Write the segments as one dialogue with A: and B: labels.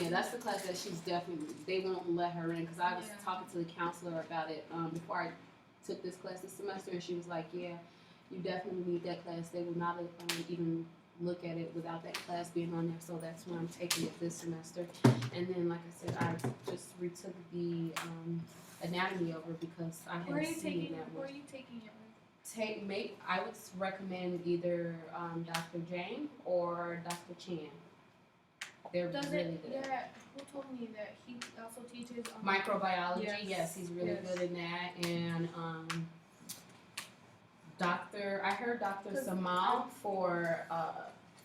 A: Yeah, that's the class that she's definitely, they won't let her in, because I was talking to the counselor about it before I took this class this semester, and she was like, yeah, you definitely need that class. They will not even look at it without that class being on there, so that's why I'm taking it this semester. And then, like I said, I just retook the anatomy over because I hadn't seen that one.
B: Where are you taking it?
A: I would recommend either Dr. Jane or Dr. Chan. They're really good.
B: Yeah, who told me that he also teaches
A: microbiology? Yes, he's really good in that. And I heard Dr. Samal for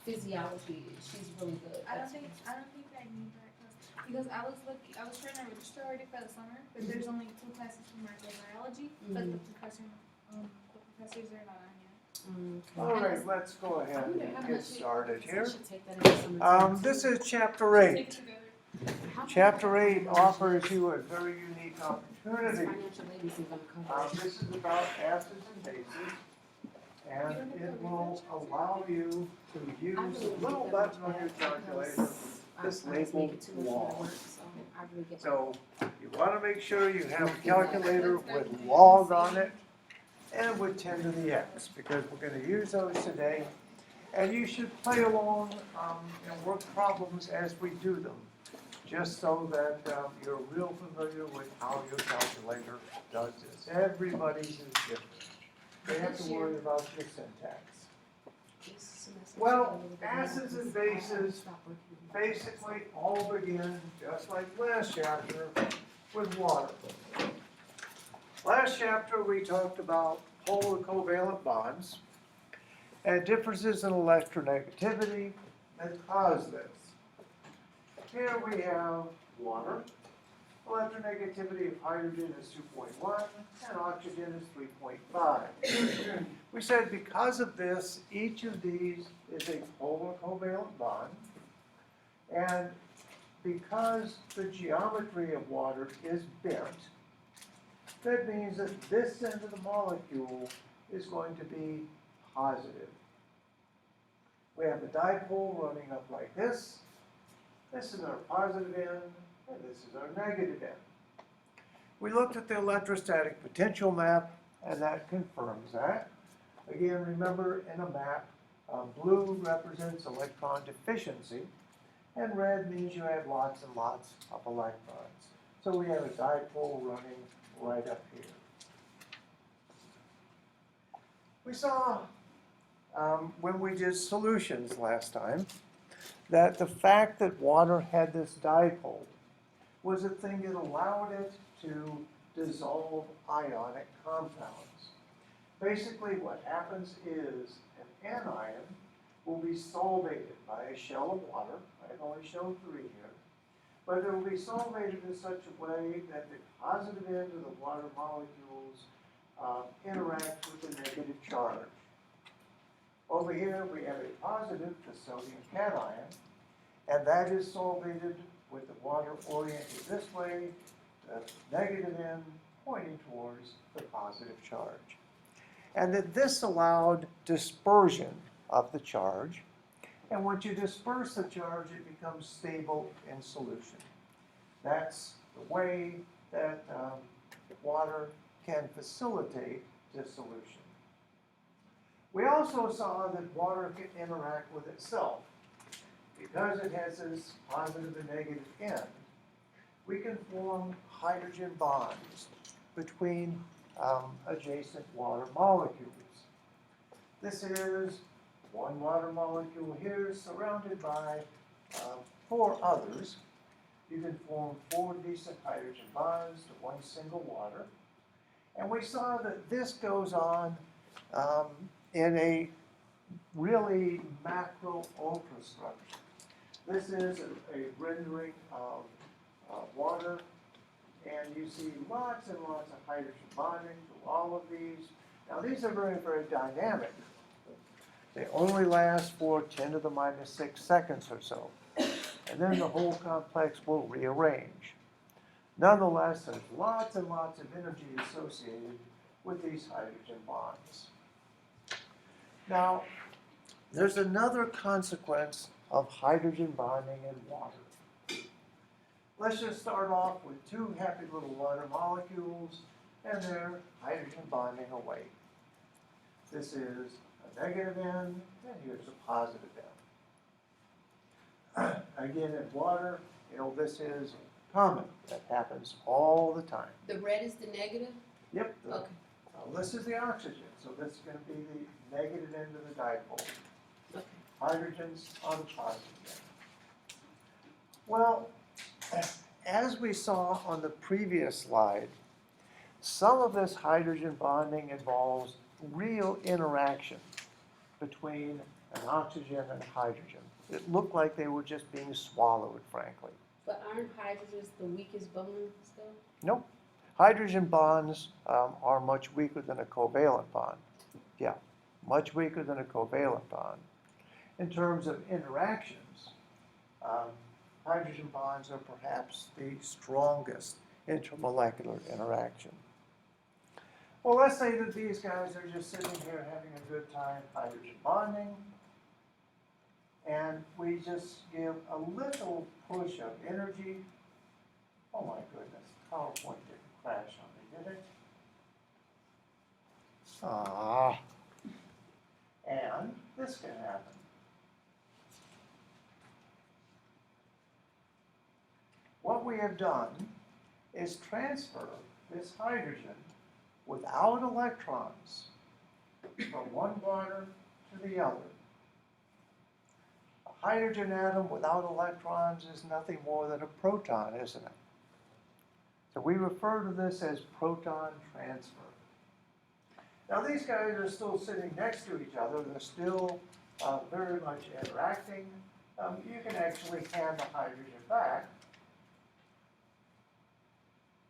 A: physiology. She's really good.
B: I don't think I need that class because I was trying to register already for the summer, but there's only 2 classes for microbiology, but the professors are not on yet.
C: All right, let's go ahead and get started here.
A: This
C: This is Chapter 8. Chapter 8 offers you a very unique opportunity. This is about acids and bases, and it will allow you to use a little button on your calculator, this labeled log. So you want to make sure you have a calculator with log on it and with 10 to the x, because we're going to use those today. And you should play along and work problems as we do them, just so that you're real familiar with how your calculator does this. Everybody's is different. They have to worry about your syntax. Well, acids and bases basically all begin, just like last chapter, with water. Last chapter we talked about polar covalent bonds and differences in electronegativity that cause this. Here we have water. Electronegativity of hydrogen is 2.1 and oxygen is 3.5. We said because of this, each of these is a polar covalent bond, and because the geometry of water is bent, that means that this end of the molecule is going to be positive. We have a dipole running up like this. This is our positive end, and this is our negative end. We looked at the electrostatic potential map, and that confirms that. Again, remember in a map, blue represents electron deficiency, and red means you have lots and lots of electrons. So we have a dipole running right up here. We saw when we did solutions last time that the fact that water had this dipole was a thing that allowed it to dissolve ionic compounds. Basically what happens is an anion will be solvated by a shell of water. I've only shown 3 here. But it will be solvated in such a way that the positive end of the water molecules interact with the negative charge. Over here we have a positive, the sodium cation, and that is solvated with the water oriented this way, the negative end pointing towards the positive charge. And that this allowed dispersion of the charge. And once you disperse the charge, it becomes stable in solution. That's the way that water can facilitate dissolution. We also saw that water can interact with itself. Because it has this positive and negative end, we can form hydrogen bonds between adjacent water molecules. This is one water molecule here surrounded by 4 others. You can form 4 decent hydrogen bonds to one single water. And we saw that this goes on in a really macro ultrastructure. This is a rendering of water, and you see lots and lots of hydrogen bonding to all of these. Now these are very, very dynamic. They only last for 10 to the minus 6 seconds or so. And then the whole complex will rearrange. Nonetheless, there's lots and lots of energy associated with these hydrogen bonds. Now, there's another consequence of hydrogen bonding in water. let's just start off with two happy little water molecules and their hydrogen bonding away. This is a negative end, and here's a positive end. Again, in water, this is common. That happens all the time.
A: The red is the negative?
C: Yep.
A: Okay.
C: This is the oxygen, so this is going to be the negative end of the dipole.
A: Okay.
C: Hydrogen's on the positive end. Well, as we saw on the previous slide, some of this hydrogen bonding involves real interaction between an oxygen and hydrogen. It looked like they were just being swallowed, frankly.
A: But aren't hydrogens the weakest bond still?
C: Nope. Hydrogen bonds are much weaker than a covalent bond. Yeah, much weaker than a covalent bond. In terms of interactions, hydrogen bonds are perhaps the strongest intermolecular interaction. Well, let's say that these guys are just sitting here having a good time hydrogen bonding, and we just give a little push of energy. Oh my goodness, PowerPoint didn't crash on me, did it? Ah. And this can happen. What we have done is transfer this hydrogen without electrons from one water to the other. A hydrogen atom without electrons is nothing more than a proton, isn't it? So we refer to this as proton transfer. Now these guys are still sitting next to each other. They're still very much interacting. You can actually hand the hydrogen back,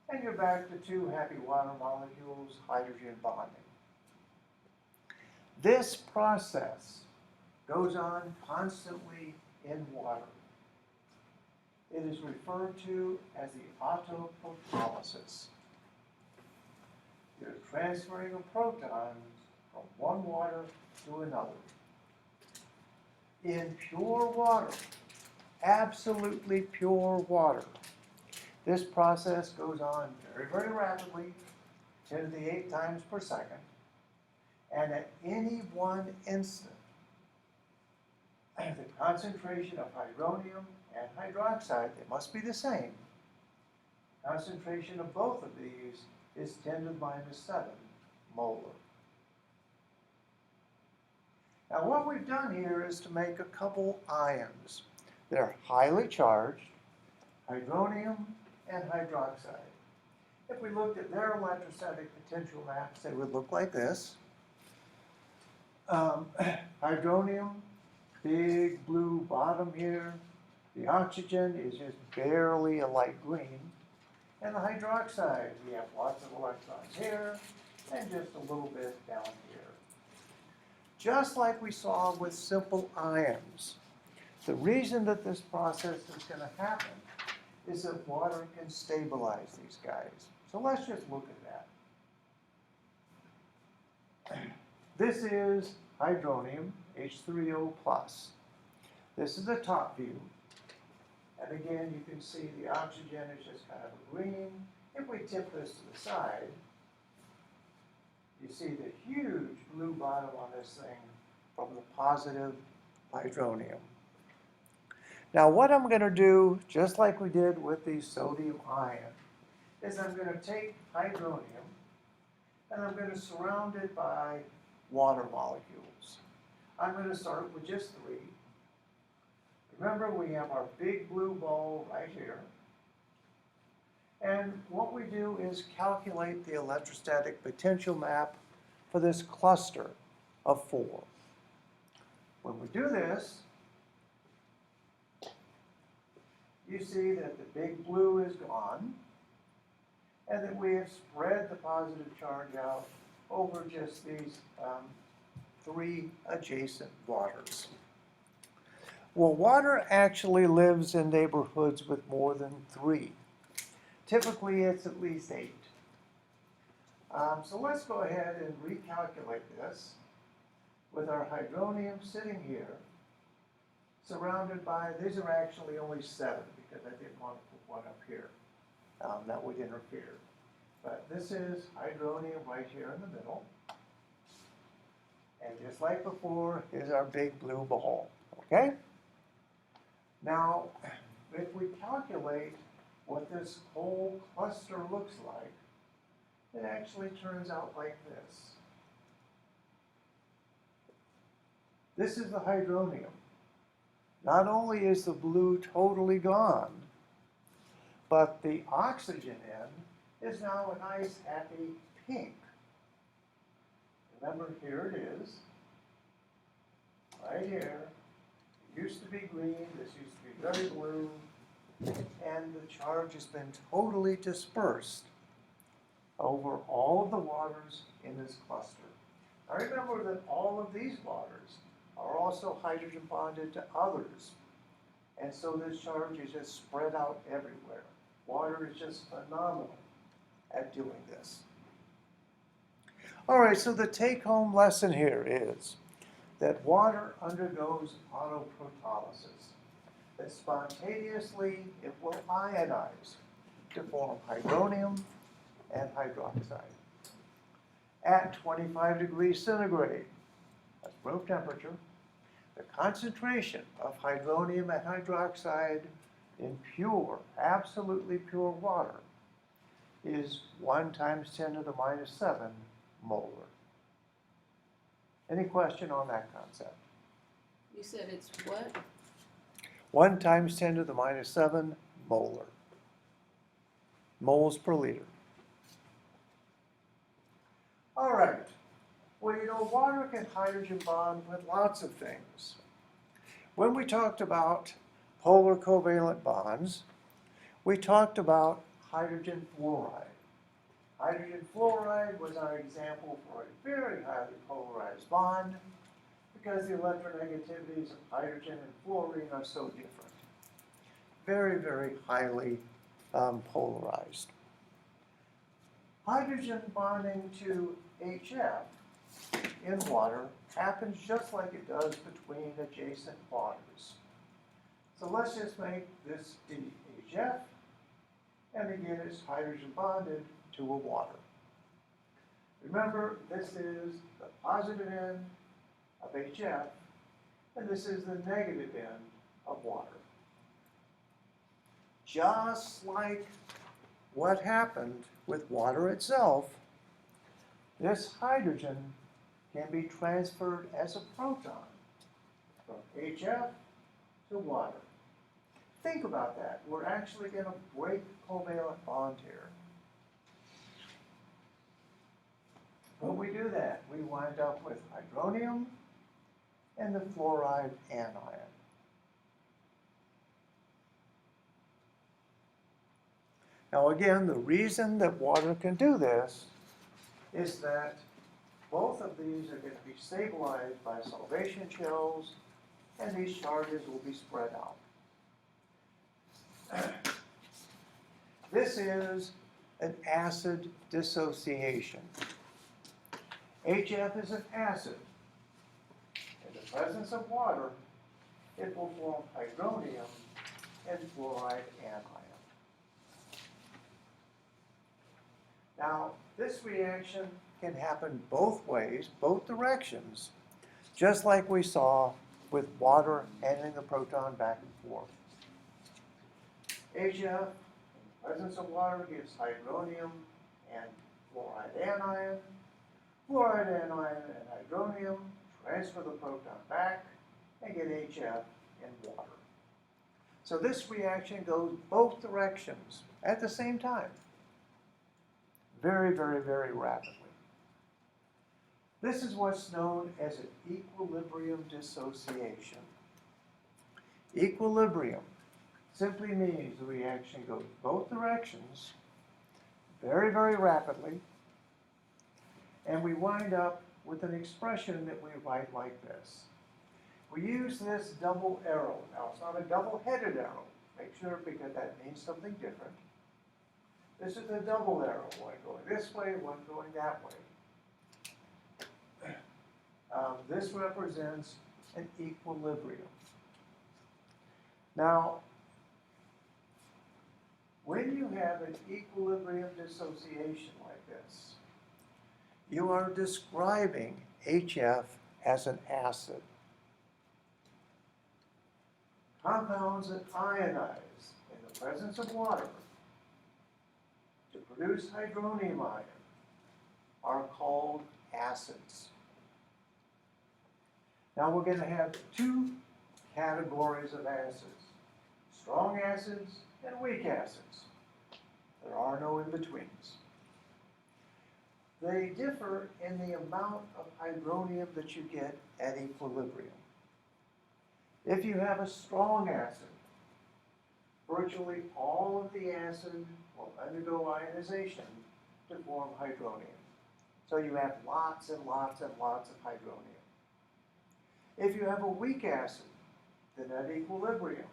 C: and you're back to two happy water molecules, hydrogen bonding. This process goes on constantly in water. It is referred to as the autoprotolysis. You're transferring a proton from one water to another. In pure water, absolutely pure water, this process goes on very, very rapidly, 10 to the 8 times per second, and at any one instant, the concentration of hydronium and hydroxide, they must be the same. Concentration of both of these is 10 to the minus 7 molar. Now what we've done here is to make a couple ions. They're highly charged, hydronium and hydroxide. If we looked at their electrostatic potential maps, they would look like this. Hydronium, big blue bottom here. The oxygen is just barely a light green. And the hydroxide, we have lots of electrons here and just a little bit down here. Just like we saw with simple ions, the reason that this process is going to happen is that water can stabilize these guys. So let's just look at that. This is hydronium, H3O+. This is the top view. And again, you can see the oxygen is just kind of a green. If we tip this to the side, you see the huge blue bottom on this thing from the positive hydronium. Now what I'm going to do, just like we did with the sodium ion, is I'm going to take hydronium and I'm going to surround it by water molecules. I'm going to start with just 3. Remember, we have our big blue ball right here. And what we do is calculate the electrostatic potential map for this cluster of 4. When we do this, you see that the big blue is gone, and that we have spread the positive charge out over just these 3 adjacent waters. Well, water actually lives in neighborhoods with more than 3. Typically, it's at least 8. So let's go ahead and recalculate this with our hydronium sitting here. surrounded by, these are actually only 7 because I didn't want to put one up here. That would interfere. But this is hydronium right here in the middle. And just like before, here's our big blue ball, okay? Now, if we calculate what this whole cluster looks like, it actually turns out like this. This is the hydronium. Not only is the blue totally gone, but the oxygen end is now a nice happy pink. Remember, here it is, right here. It used to be green, this used to be very blue, and the charge has been totally dispersed over all of the waters in this cluster. Now remember that all of these waters are also hydrogen bonded to others, and so this charge is just spread out everywhere. Water is just phenomenal at doing this. All right, so the take-home lesson here is that water undergoes autoprotolysis, that spontaneously it will ionize to form hydronium and hydroxide. At 25 degrees centigrade, that's room temperature, the concentration of hydronium and hydroxide in pure, absolutely pure water is 1 × 10⁻⁷ molar. Any question on that concept?
A: You said it's what?
C: 1 × 10⁻⁷ molar. Moles per liter. All right. Well, you know, water can hydrogen bond with lots of things. When we talked about polar covalent bonds, we talked about hydrogen fluoride. Hydrogen fluoride was our example for a very highly polarized bond because the electronegativities of hydrogen and fluorine are so different. Very, very highly polarized. Hydrogen bonding to HF in water happens just like it does between adjacent waters. So let's just make this HF, and again it's hydrogen bonded to a water. Remember, this is the positive end of HF, and this is the negative end of water. Just like what happened with water itself, this hydrogen can be transferred as a proton from HF to water. Think about that. We're actually going to break the covalent bond here. When we do that, we wind up with hydronium and the fluoride anion. Now again, the reason that water can do this is that both of these are going to be stabilized by solvation shells, and these charges will be spread out. This is an acid dissociation. HF is an acid. In the presence of water, it will form hydronium and fluoride anion. Now, this reaction can happen both ways, both directions, just like we saw with water handing the proton back and forth. HF, in the presence of water, gives hydronium and fluoride anion. Fluoride anion and hydronium transfer the proton back and get HF in water. So this reaction goes both directions at the same time. Very, very, very rapidly. This is what's known as an equilibrium dissociation. Equilibrium simply means the reaction goes both directions very, very rapidly, and we wind up with an expression that we write like this. We use this double arrow. Now, it's not a double-headed arrow. Make sure, because that means something different. This is a double arrow, one going this way, one going that way. This represents an equilibrium. Now, when you have an equilibrium dissociation like this, you are describing HF as an acid. Compounds that ionize in the presence of water to produce hydronium ion are called acids. Now we're going to have two categories of acids: strong acids and weak acids. There are no in-betweens. They differ in the amount of hydronium that you get at equilibrium. If you have a strong acid, virtually all of the acid will undergo ionization to form hydronium. So you have lots and lots and lots of hydronium. If you have a weak acid, then at equilibrium,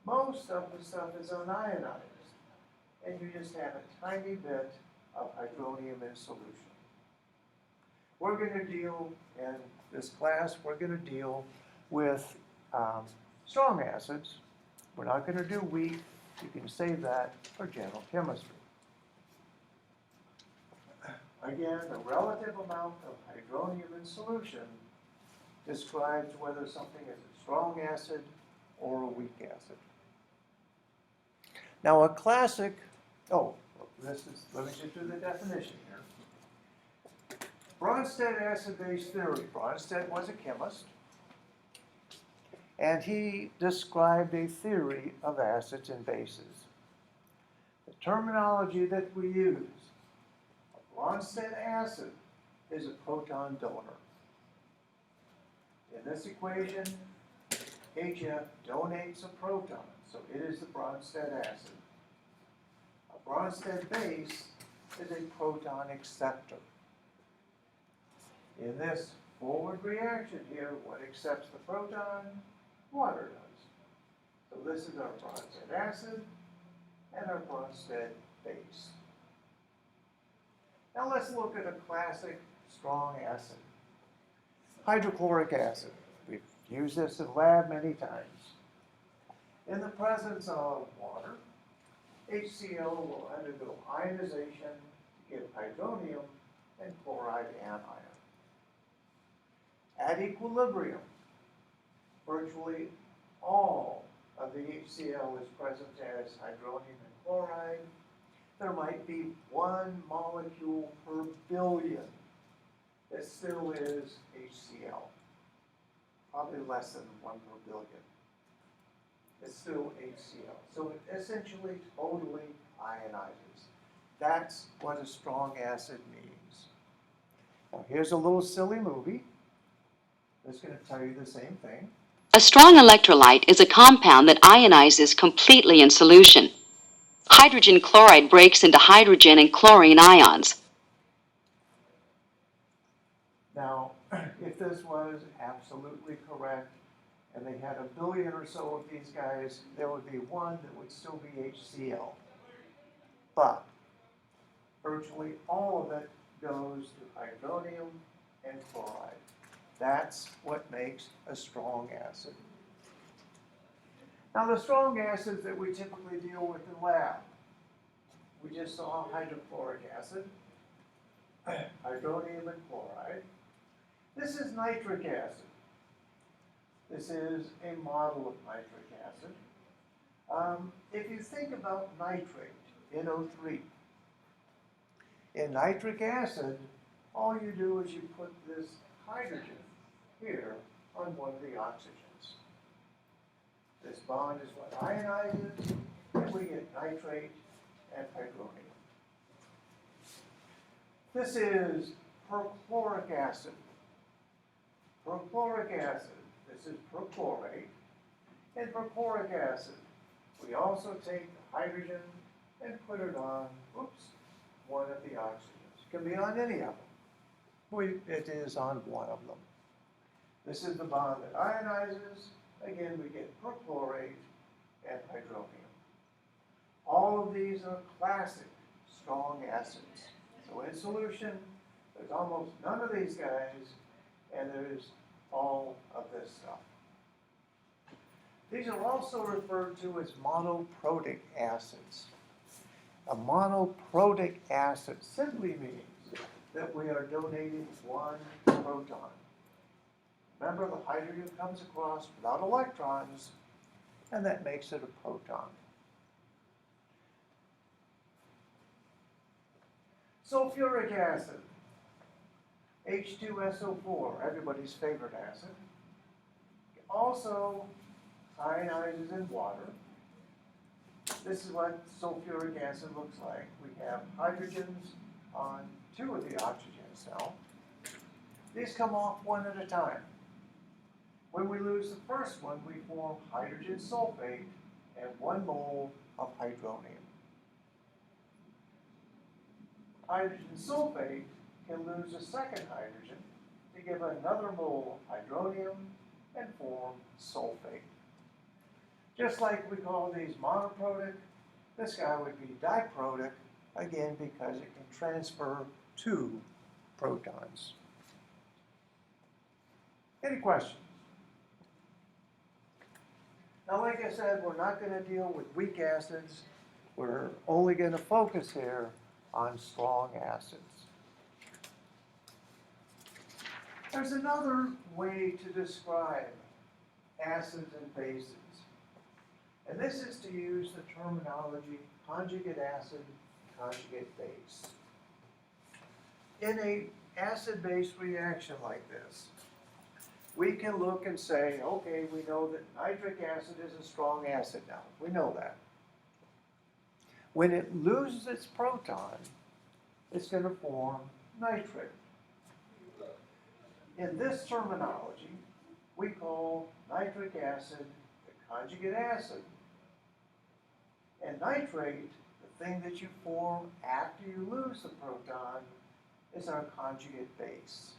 C: most of the stuff is unionized, and you just have a tiny bit of hydronium in solution. We're going to deal, in this class, we're going to deal with strong acids. We're not going to do weak. You can save that for general chemistry. Again, the relative amount of hydronium in solution describes whether something is a strong acid or a weak acid. Now a classic, let me just do the definition here. Bronsted acid-base theory. Bronsted was a chemist, and he described a theory of acids and bases. The terminology that we use, a Bronsted acid is a proton donor. In this equation, HF donates a proton, so it is the Bronsted acid. A Bronsted base is a proton acceptor. In this forward reaction here, what accepts the proton? Water does. So this is our Bronsted acid and our Bronsted base. Now let's look at a classic strong acid. Hydrochloric acid. We've used this in lab many times. In the presence of water, HCl will undergo ionization to give hydronium and chloride anion. At equilibrium, virtually all of the HCl is present as hydronium and chloride. There might be 1 molecule per billion that still is HCl. Probably less than 1 per billion. It's still HCl. So it essentially totally ionizes. That's what a strong acid means. Now here's a little silly movie that's going to tell you the same thing.
D: A strong electrolyte is a compound that ionizes completely in solution. Hydrogen chloride breaks into hydrogen and chlorine ions.
C: Now, if this was absolutely correct, and they had 1 billion or so of these guys, there would be 1 that would still be HCl. But virtually all of it goes to hydronium and chloride. That's what makes a strong acid. Now the strong acids that we typically deal with in lab, we just saw hydrochloric acid, hydronium and chloride. This is nitric acid. This is a model of nitric acid. If you think about nitrate, NO3, in nitric acid, all you do is you put this hydrogen here on one of the oxygens. This bond is what ionizes, and we get nitrate and hydronium. This is perchloric acid. Perchloric acid, this is perchlorate. And perchloric acid, we also take the hydrogen and put it on, one of the oxygens. It can be on any of them. It is on one of them. This is the bond that ionizes. Again, we get perchlorate and hydronium. All of these are classic strong acids. So in solution, there's almost none of these guys, and there's all of this stuff. These are also referred to as monoprotic acids. A monoprotic acid simply means that we are donating one proton. Remember, the hydrogen comes across without electrons, and that makes it a proton. Sulfuric acid, H2SO4, everybody's favorite acid, also ionizes in water. This is what sulfuric acid looks like. We have hydrogens on two of the oxygens now. These come off one at a time. When we lose the first one, we form hydrogen sulfate and 1 mole of hydronium. Hydrogen sulfate can lose a second hydrogen to give another mole of hydronium and form sulfate. Just like we call these monoprotic, this guy would be diprotic, again because it can transfer 2 protons. Any questions? Now, like I said, we're not going to deal with weak acids. We're only going to focus here on strong acids. There's another way to describe acids and bases. And this is to use the terminology conjugate acid, conjugate base. In an acid-base reaction like this, we can look and say, okay, we know that nitric acid is a strong acid now. We know that. When it loses its proton, it's going to form nitrate. In this terminology, we call nitric acid the conjugate acid. And nitrate, the thing that you form after you lose the proton, is our conjugate base.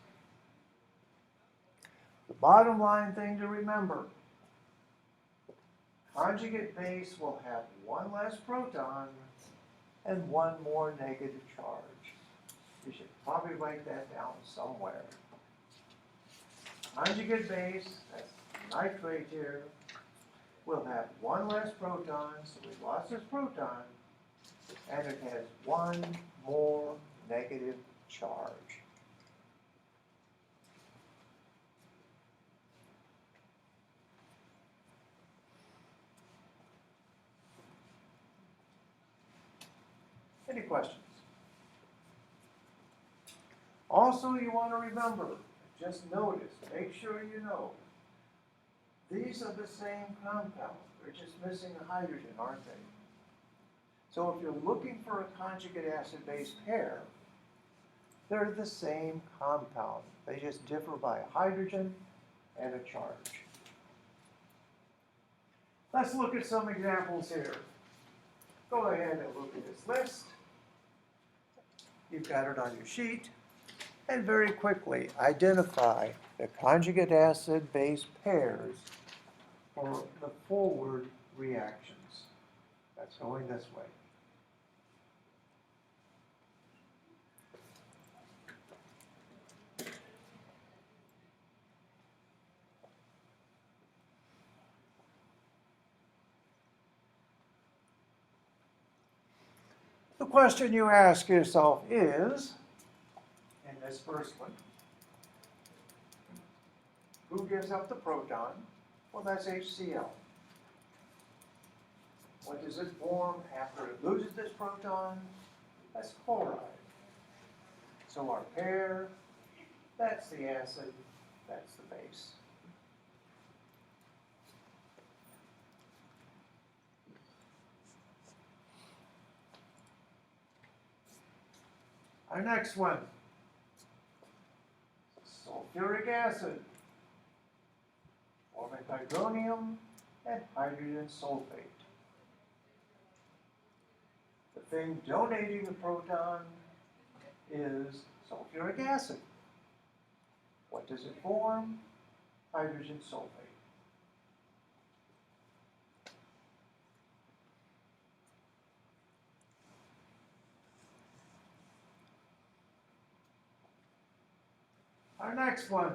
C: The bottom line thing to remember, conjugate base will have 1 less proton and 1 more negative charge. You should probably write that down somewhere. Conjugate base, that's nitrate here, will have 1 less proton, so we lost this proton, and it has 1 more negative charge. Any questions? Also, you want to remember, just notice, make sure you know, these are the same compound. They're just missing a hydrogen, aren't they? So if you're looking for a conjugate acid-base pair, they're the same compound. They just differ by a hydrogen and a charge. Let's look at some examples here. Go ahead and look at this list. You've got it on your sheet. And very quickly identify the conjugate acid-base pairs for the forward reactions. That's going this way. The question you ask yourself is, in this first one, who gives up the proton? Well, that's HCl. What does it form after it loses this proton? That's chloride. So our pair, that's the acid, that's the base. Our next one, sulfuric acid, forming hydronium and hydrogen sulfate. The thing donating the proton is sulfuric acid. What does it form? Hydrogen sulfate. Our next one,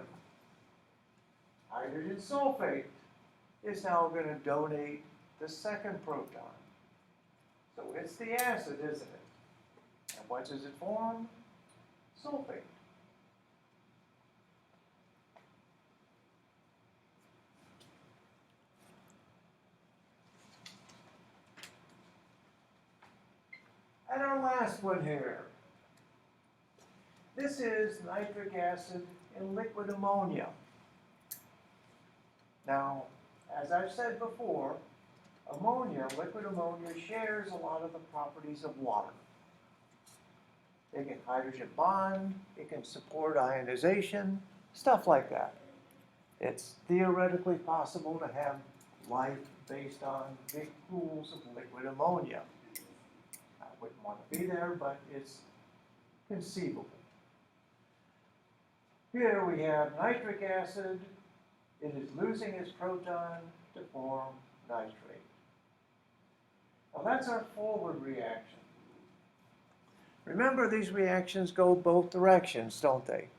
C: hydrogen sulfate. is now going to donate the second proton. So it's the acid, isn't it? And what does it form? Sulfate. And our last one here. This is nitric acid in liquid ammonia. Now, as I've said before, liquid ammonia shares a lot of the properties of water. It can hydrogen bond, it can support ionization, stuff like that. It's theoretically possible to have life based on big pools of liquid ammonia. I wouldn't want to be there, but it's conceivable. Here we have nitric acid. It is losing its proton to form nitrate. Now that's our forward reaction. Remember, these reactions go both directions, don't they?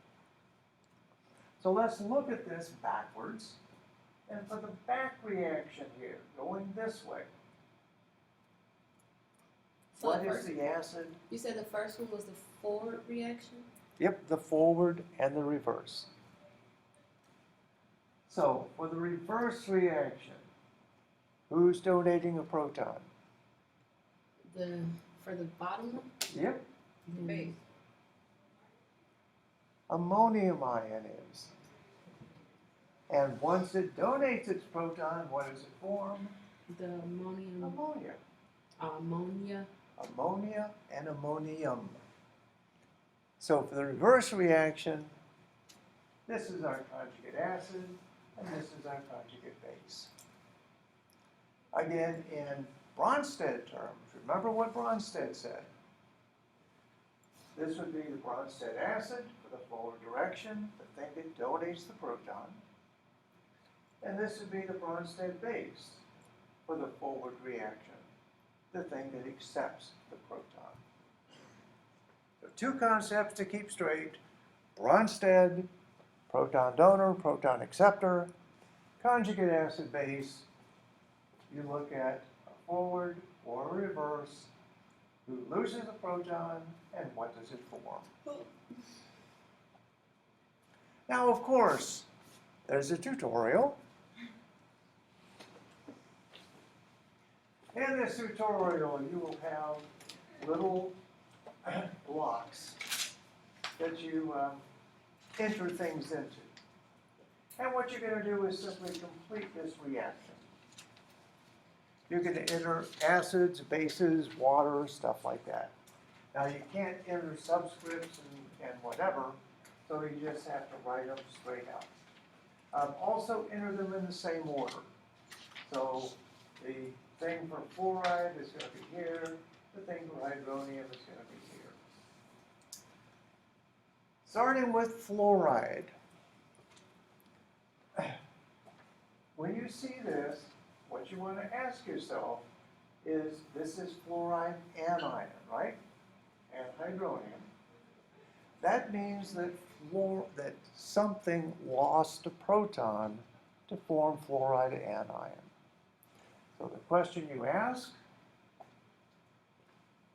C: So let's look at this backwards. And for the back reaction here, going this way,
A: So
C: what
A: the
C: is
A: first,
C: the acid?
A: you said the first one was the forward reaction?
C: Yep, the forward and the reverse. So for the reverse reaction, who's donating a proton?
A: For the bottom one?
C: Yep,
A: Base.
C: ammonium ion is. And once it donates its proton, what does it form?
A: The ammonium,
C: Ammonia.
A: ammonia.
C: Ammonia and ammonium. So for the reverse reaction, this is our conjugate acid, and this is our conjugate base. Again, in Bronsted terms, remember what Bronsted said. This would be the Bronsted acid for the forward direction, the thing that donates the proton. And this would be the Bronsted base for the forward reaction, the thing that accepts the proton. So two concepts to keep straight: Bronsted, proton donor, proton acceptor; conjugate acid base, you look at a forward or a reverse, who loses a proton, and what does it form. Now, of course, there's a tutorial. In this tutorial, you will have little blocks that you enter things into. And what you're going to do is simply complete this reaction. You're going to enter acids, bases, water, stuff like that. Now you can't enter subscripts and whatever, so you just have to write them straight out. Also enter them in the same order. So the thing for fluoride is going to be here, the thing for hydronium is going to be here. Starting with fluoride. When you see this, what you want to ask yourself is, this is fluoride anion, right? And hydronium. That means that something lost a proton to form fluoride anion. So the question you ask,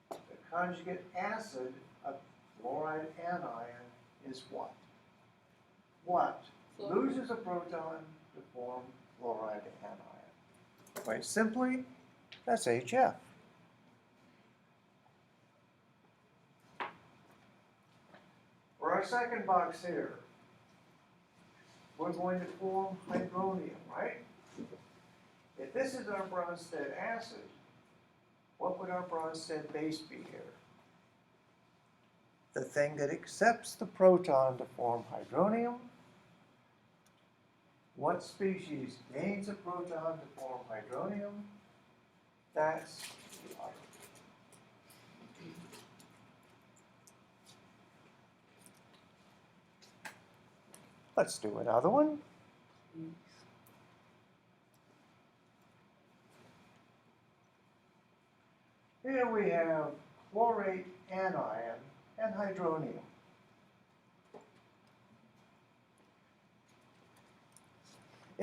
C: the conjugate acid of fluoride anion is what? What loses a proton to form fluoride anion? Quite simply, that's HF. For our second box here, we're going to form hydronium, right? If this is our Bronsted acid, what would our Bronsted base be here? The thing that accepts the proton to form hydronium. What species gains a proton to form hydronium? That's water. Let's do another one. Here we have chlorate anion and hydronium.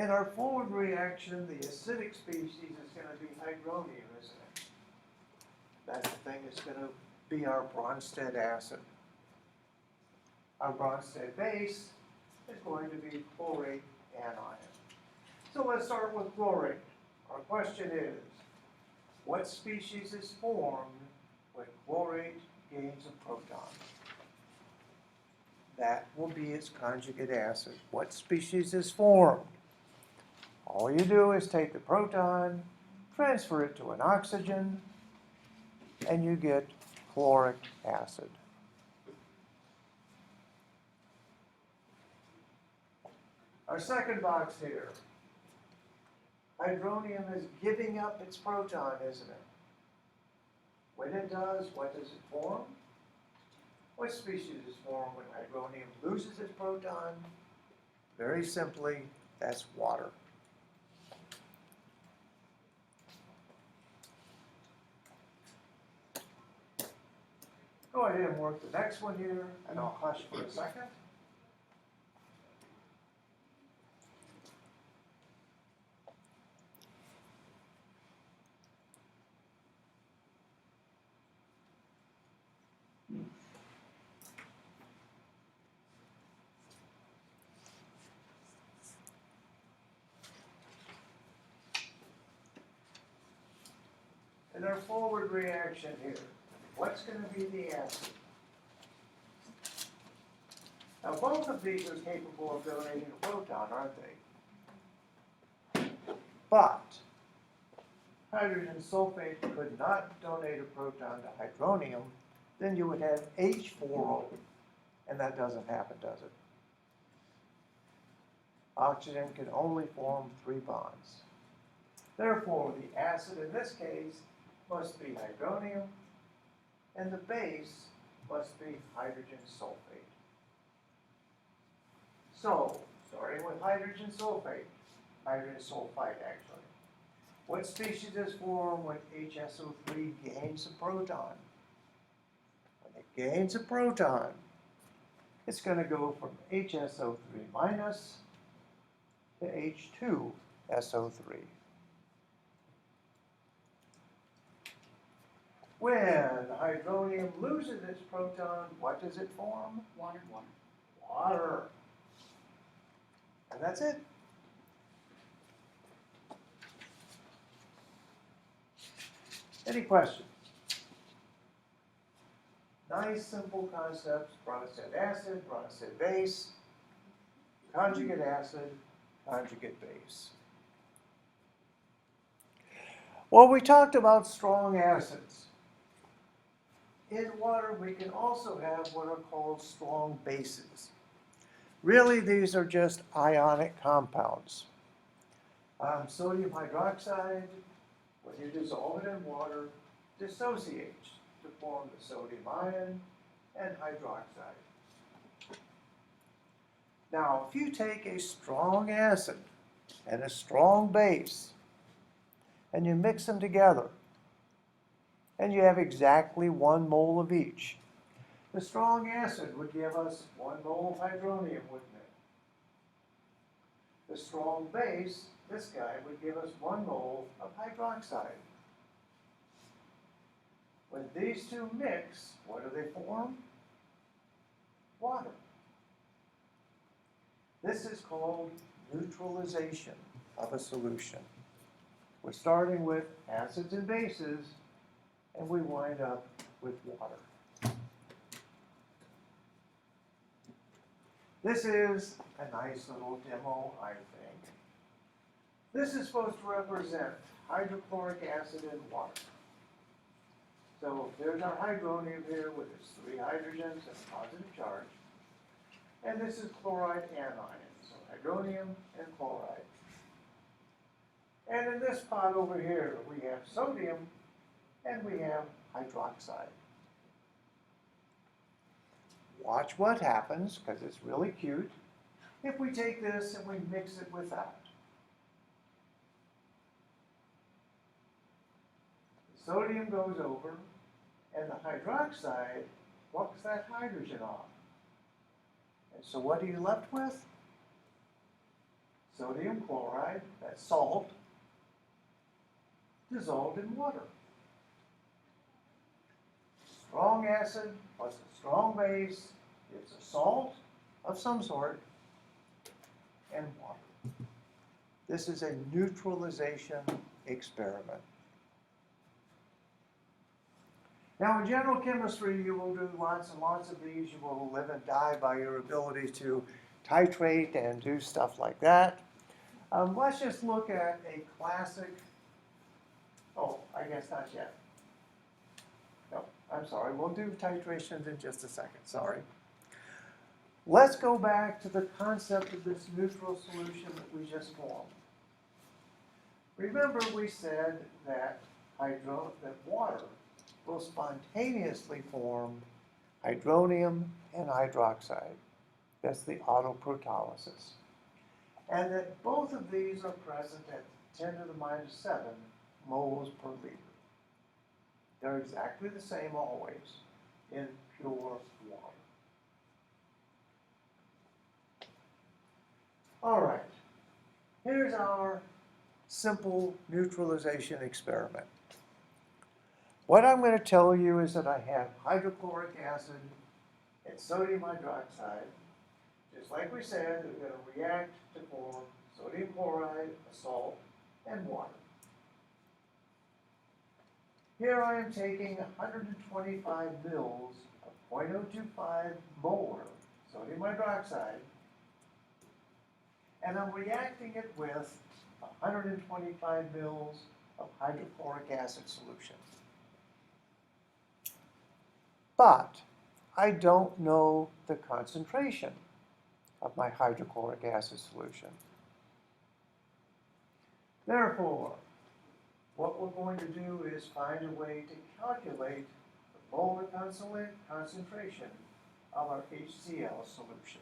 C: In our forward reaction, the acidic species is going to be hydronium, isn't it? That's the thing that's going to be our Bronsted acid. Our Bronsted base is going to be chlorate anion. So let's start with chlorate. Our question is, what species is formed when chlorate gains a proton? That will be its conjugate acid. What species is formed? All you do is take the proton, transfer it to an oxygen, and you get chloric acid. Our second box here. Hydronium is giving up its proton, isn't it? When it does, what does it form? What species is formed when hydronium loses its proton? Very simply, that's water. Go ahead and work the next one here, and I'll hush for a second. In our forward reaction here, what's going to be the acid? Now, both of these are capable of donating a proton, aren't they? But hydrogen sulfate could not donate a proton to hydronium, then you would have H4O, and that doesn't happen, does it? Oxygen can only form 3 bonds. Therefore, the acid in this case must be hydronium, and the base must be hydrogen sulfate. So, starting with hydrogen sulfate, hydrogen sulfide actually, what species is formed when HSO3 gains a proton? When it gains a proton, it's going to go from HSO3 minus to H2SO3. When hydronium loses its proton, what does it form?
A: Water.
C: Water. And that's it. Any questions? Nice, simple concepts: Bronsted acid, Bronsted base, conjugate acid, conjugate base. Well, we talked about strong acids. In water, we can also have what are called strong bases. Really, these are just ionic compounds. Sodium hydroxide, when you dissolve it in water, dissociates to form the sodium ion and hydroxide. Now, if you take a strong acid and a strong base, and you mix them together, and you have exactly 1 mole of each, the strong acid would give us 1 mole of hydronium, wouldn't it? The strong base, this guy, would give us 1 mole of hydroxide. When these two mix, what do they form? Water. This is called neutralization of a solution. We're starting with acids and bases, and we wind up with water. This is a nice little demo, I think. This is supposed to represent hydrochloric acid and water. So there's our hydronium here with its 3 hydrogens and a positive charge. And this is chloride anion, so hydronium and chloride. And in this pot over here, we have sodium and we have hydroxide. Watch what happens, because it's really cute, if we take this and we mix it with that. The sodium goes over, and the hydroxide plucks that hydrogen off. And so what are you left with? sodium chloride, that's salt, dissolved in water. Strong acid plus a strong base gives a salt of some sort and water. This is a neutralization experiment. Now in general chemistry, you will do lots and lots of these. You will live and die by your ability to titrate and do stuff like that. Let's just look at a classic, oh, I guess not yet. No, I'm sorry, we'll do titrations in just a second, sorry. Let's go back to the concept of this neutral solution that we just formed. Remember we said that water will spontaneously form hydronium and hydroxide. That's the autoprotolysis. And that both of these are present at 10 to the minus 7 moles per liter. They're exactly the same always in pure water. All right, here's our simple neutralization experiment. What I'm going to tell you is that I have hydrochloric acid and sodium hydroxide. Just like we said, they're going to react to form sodium chloride, a salt, and water. Here I am taking 125 mils of 0.025 molar sodium hydroxide, and I'm reacting it with 125 mils of hydrochloric acid solution. But I don't know the concentration of my hydrochloric acid solution. Therefore, what we're going to do is find a way to calculate the molar concentration of our HCl solution.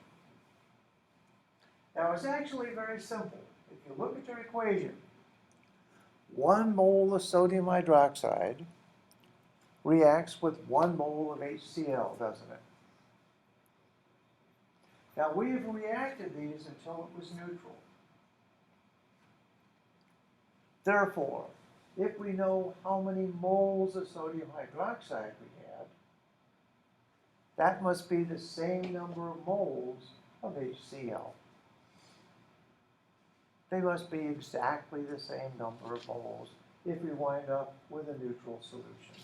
C: Now, it's actually very simple. If you look at your equation, 1 mole of sodium hydroxide reacts with 1 mole of HCl, doesn't it? Now, we have reacted these until it was neutral. Therefore, if we know how many moles of sodium hydroxide we had, that must be the same number of moles of HCl. They must be exactly the same number of moles if we wind up with a neutral solution.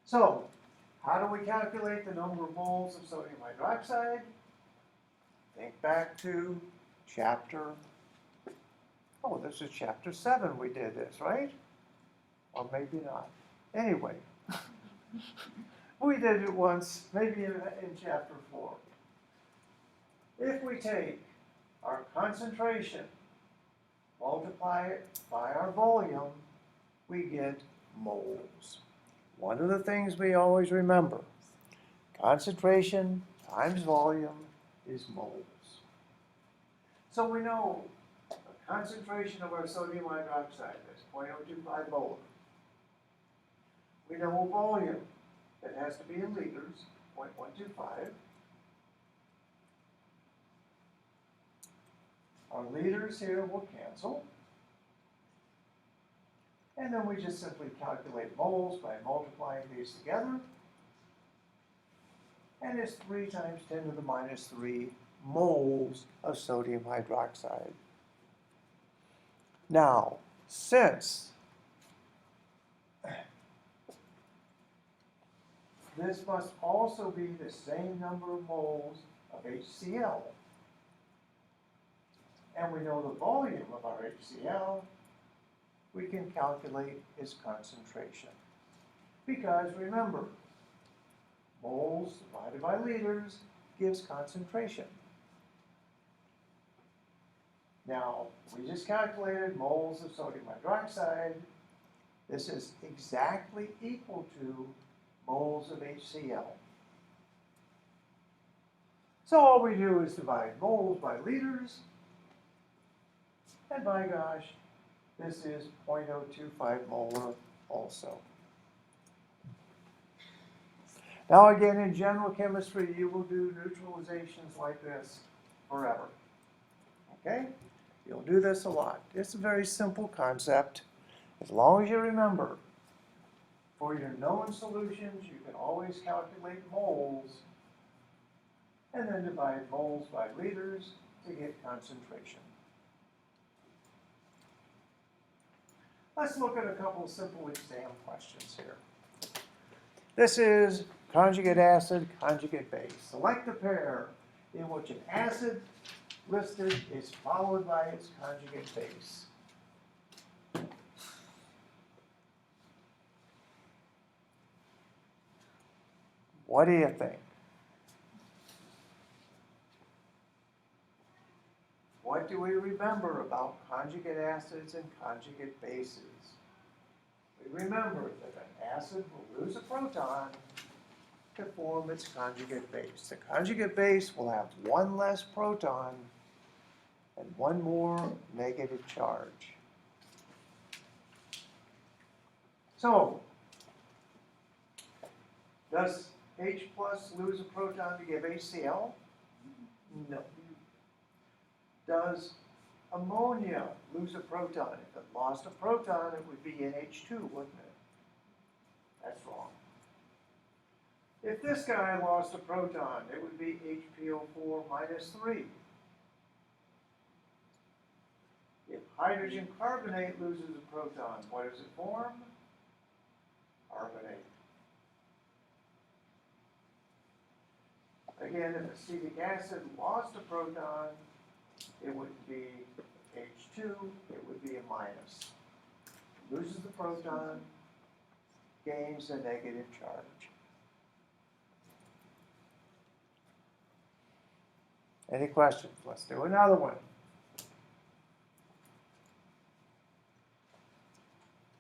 C: So, how do we calculate the number of moles of sodium hydroxide? Think back to this is chapter 7 we did this, right? Or maybe not. Anyway, we did it once, maybe in chapter 4. If we take our concentration, multiply it by our volume, we get moles. One of the things we always remember, concentration times volume is moles. So we know the concentration of our sodium hydroxide is 0.025 molar. We know a volume that has to be in liters, 0.125. Our liters here will cancel. And then we just simply calculate moles by multiplying these together. And it's 3 times 10 to the minus 3 moles of sodium hydroxide. Now, since this must also be the same number of moles of HCl, and we know the volume of our HCl, we can calculate its concentration. Because remember, moles divided by liters gives concentration. Now, we just calculated moles of sodium hydroxide. This is exactly equal to moles of HCl. So all we do is divide moles by liters, and by gosh, this is 0.025 molar also. Now again, in general chemistry, you will do neutralizations like this forever. Okay? You'll do this a lot. It's a very simple concept. As long as you remember, for your known solutions, you can always calculate moles and then divide moles by liters to get concentration. Let's look at a couple of simple exam questions here. This is conjugate acid, conjugate base. Select a pair in which an acid listed is followed by its conjugate base. What do you think? What do we remember about conjugate acids and conjugate bases? We remember that an acid will lose a proton to form its conjugate base. The conjugate base will have one less proton and one more negative charge. So, does H plus lose a proton to give HCl? No. Does ammonia lose a proton? If it lost a proton, it would be NH2, wouldn't it? That's wrong. If this guy lost a proton, it would be HPO4 minus 3. If hydrogen carbonate loses a proton, what does it form? Carbonate. Again, if acetic acid lost a proton, it would be H2, it would be a minus. Loses the proton, gains a negative charge. Any questions? Let's do another one.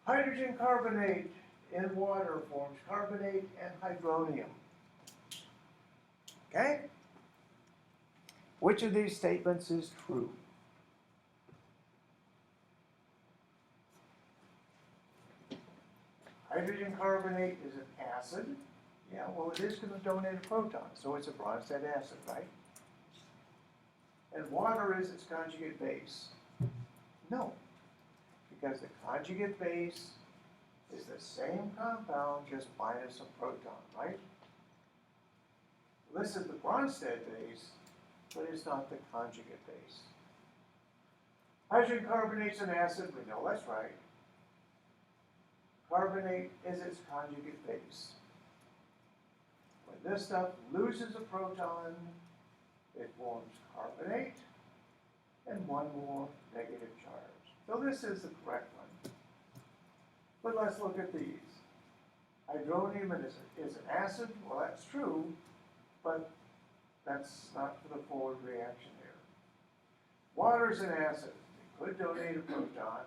C: Hydrogen carbonate in water forms carbonate and hydronium. Okay? Which of these statements is true? Hydrogen carbonate is an acid. Yeah, well, it is going to donate a proton, so it's a Bronsted acid, right? And water is its conjugate base. No, because the conjugate base is the same compound, just minus a proton, right? This is the Bronsted base, but it's not the conjugate base. Hydrogen carbonate's an acid, we know that's right. Carbonate is its conjugate base. When this stuff loses a proton, it forms carbonate and one more negative charge. So this is the correct one. But let's look at these. Hydronium is an acid. Well, that's true, but that's not for the forward reaction here. Water is an acid. It could donate a proton,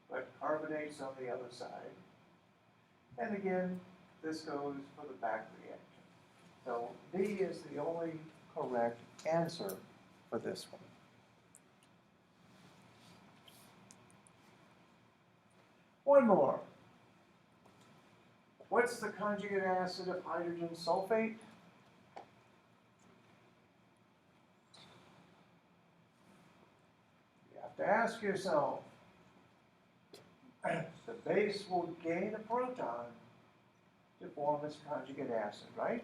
C: but carbonate's on the other side. And again, this goes for the back reaction. So B is the only correct answer for this one. One more. What's the conjugate acid of hydrogen sulfate? You have to ask yourself, the base will gain a proton to form its conjugate acid, right?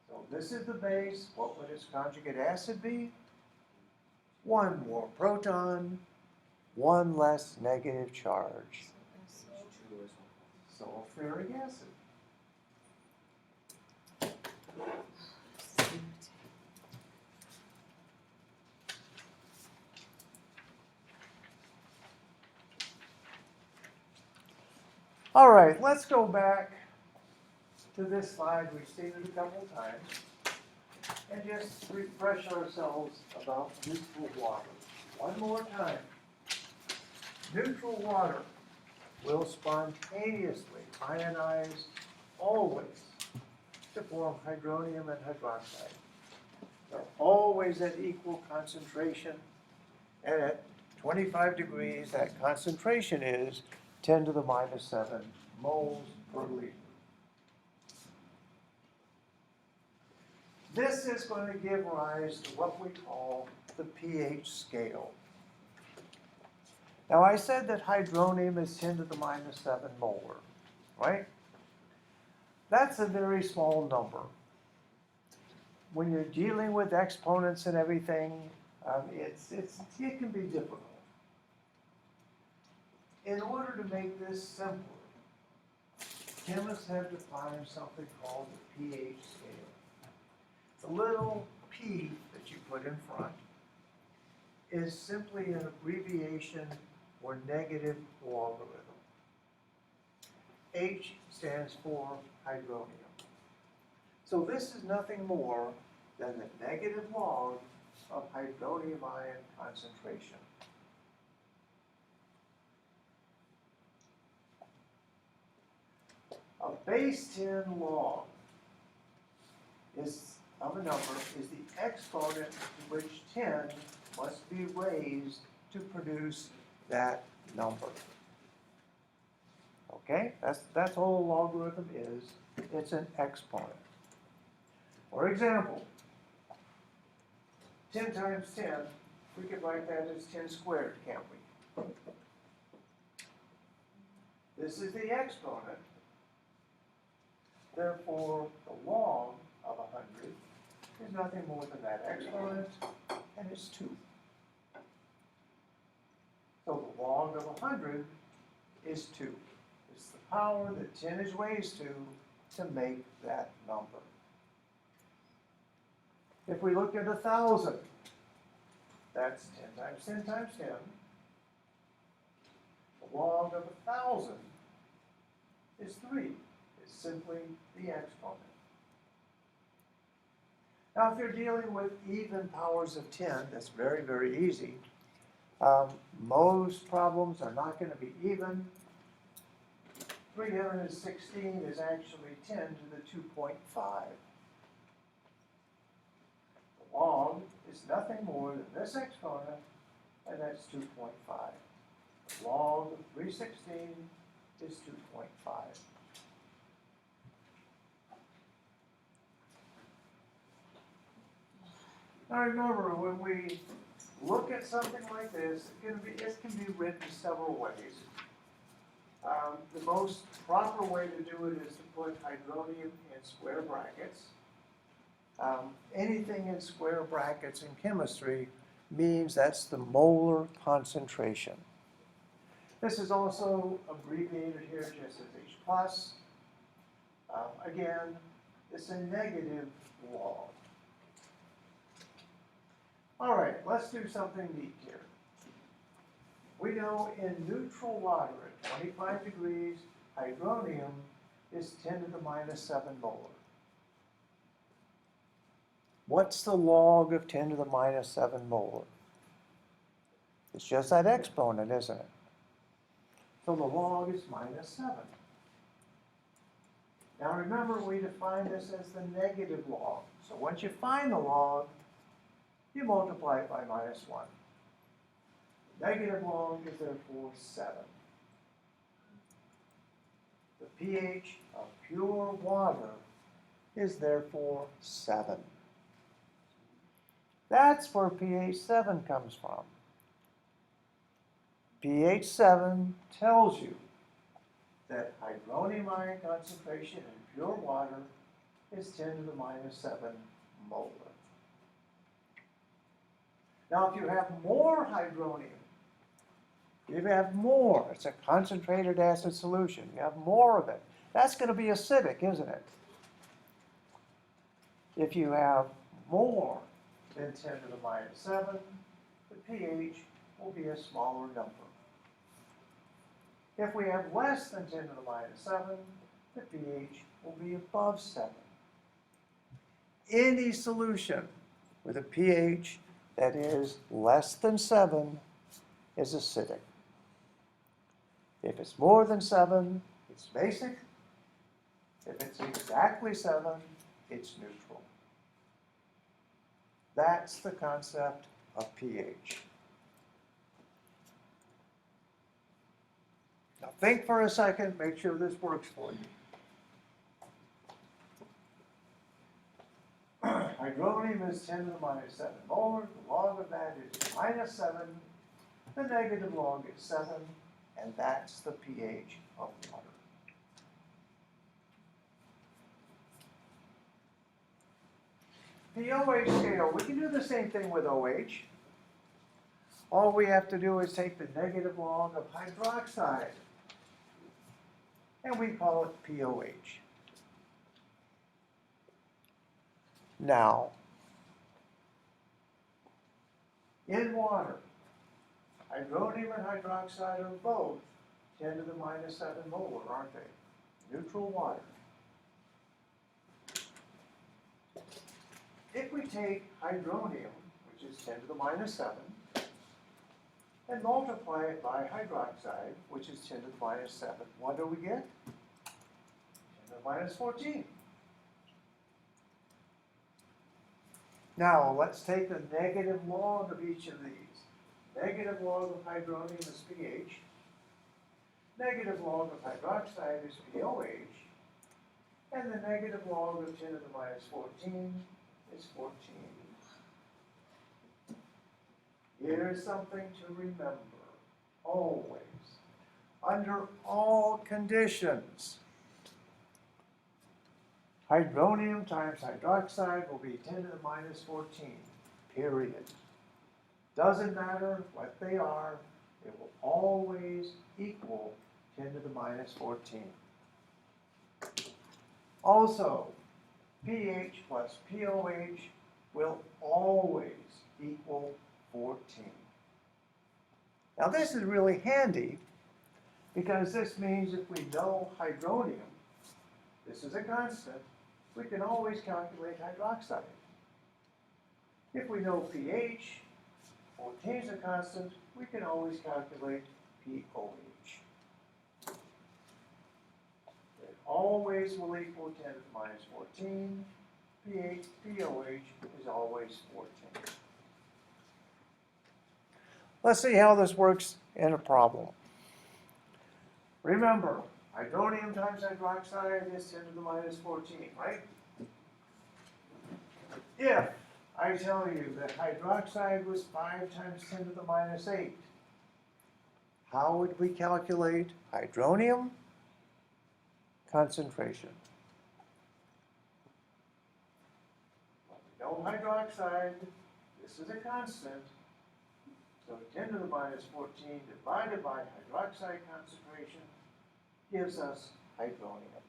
C: So this is the base. What would its conjugate acid be? One more proton, one less negative charge. Sulfuric acid. All right, let's go back to this slide. We've seen it a couple times. And just refresh ourselves about neutral water. One more time. Neutral water will spontaneously ionize always to form hydronium and hydroxide. They're always at equal concentration, and at 25 degrees, that concentration is 10 to the minus 7 moles per liter. This is going to give rise to what we call the pH scale. Now I said that hydronium is 10 to the minus 7 molar, right? That's a very small number. When you're dealing with exponents and everything, it can be difficult. In order to make this simpler, chemists have defined something called the pH scale. The little p that you put in front is simply an abbreviation for negative logarithm. H stands for hydronium. So this is nothing more than the negative log of hydronium ion concentration. A base 10 log of a number is the exponent to which 10 must be raised to produce that number. Okay, that's all a logarithm is. It's an exponent. For example, 10 times 10, we could write that as 10 squared, can't we? This is the exponent. Therefore, the log of 100 is nothing more than that exponent, and it's 2. So the log of 100 is 2. It's the power that 10 is raised to make that number. If we look at 1,000, that's 10 times 10 times 10. The log of 1,000 is 3. It's simply the exponent. Now, if you're dealing with even powers of 10, that's very, very easy. Most problems are not going to be even. 316 is actually 10 to the 2.5. The log is nothing more than this exponent, and that's 2.5. The log of 316 is 2.5. Now remember, when we look at something like this, it can be written several ways. The most proper way to do it is to put hydronium in square brackets. Anything in square brackets in chemistry means that's the molar concentration. This is also abbreviated here just as H plus. Again, it's a negative log. All right, let's do something neat here. We know in neutral water at 25 degrees, hydronium is 10 to the minus 7 molar. What's the log of 10 to the minus 7 molar? It's just that exponent, isn't it? So the log is minus 7. Now remember, we define this as the negative log. So once you find the log, you multiply it by minus 1. Negative log is therefore 7. The pH of pure water is therefore 7. That's where pH 7 comes from. pH 7 tells you that hydronium ion concentration in pure water is 10 to the minus 7 molar. Now, if you have more hydronium, if you have more, it's a concentrated acid solution, you have more of it, that's going to be acidic, isn't it? If you have more than 10 to the minus 7, the pH will be a smaller number. If we have less than 10 to the minus 7, the pH will be above 7. Any solution with a pH that is less than 7 is acidic. If it's more than 7, it's basic. If it's exactly 7, it's neutral. That's the concept of pH. Now think for a second, make sure this works for you. hydronium is 10 to the minus 7 molar. The log of that is minus 7. The negative log is 7, and that's the pH of water. The OH scale, we can do the same thing with OH. All we have to do is take the negative log of hydroxide, and we call it POH. Now, in water, hydronium and hydroxide are both 10 to the minus 7 molar, aren't they? Neutral water. If we take hydronium, which is 10 to the minus 7, and multiply it by hydroxide, which is 10 to the minus 7, what do we get? 10 to the minus 14. Now, let's take the negative log of each of these. Negative log of hydronium is pH. Negative log of hydroxide is POH. And the negative log of 10 to the minus 14 is 14. Here's something to remember, always. Under all conditions, hydronium times hydroxide will be 10 to the minus 14, period. Doesn't matter what they are, it will always equal 10 to the minus 14. Also, pH plus POH will always equal 14. Now this is really handy because this means if we know hydronium, this is a constant, we can always calculate hydroxide. If we know pH, 14 is a constant, we can always calculate POH. It always will equal 10 to the minus 14. POH is always 14. Let's see how this works in a problem. Remember, hydronium times hydroxide is 10 to the minus 14, right? If I tell you that hydroxide was 5 times 10 to the minus 8, how would we calculate hydronium concentration? Well, we know hydroxide, this is a constant, so 10 to the minus 14 divided by hydroxide concentration gives us hydronium.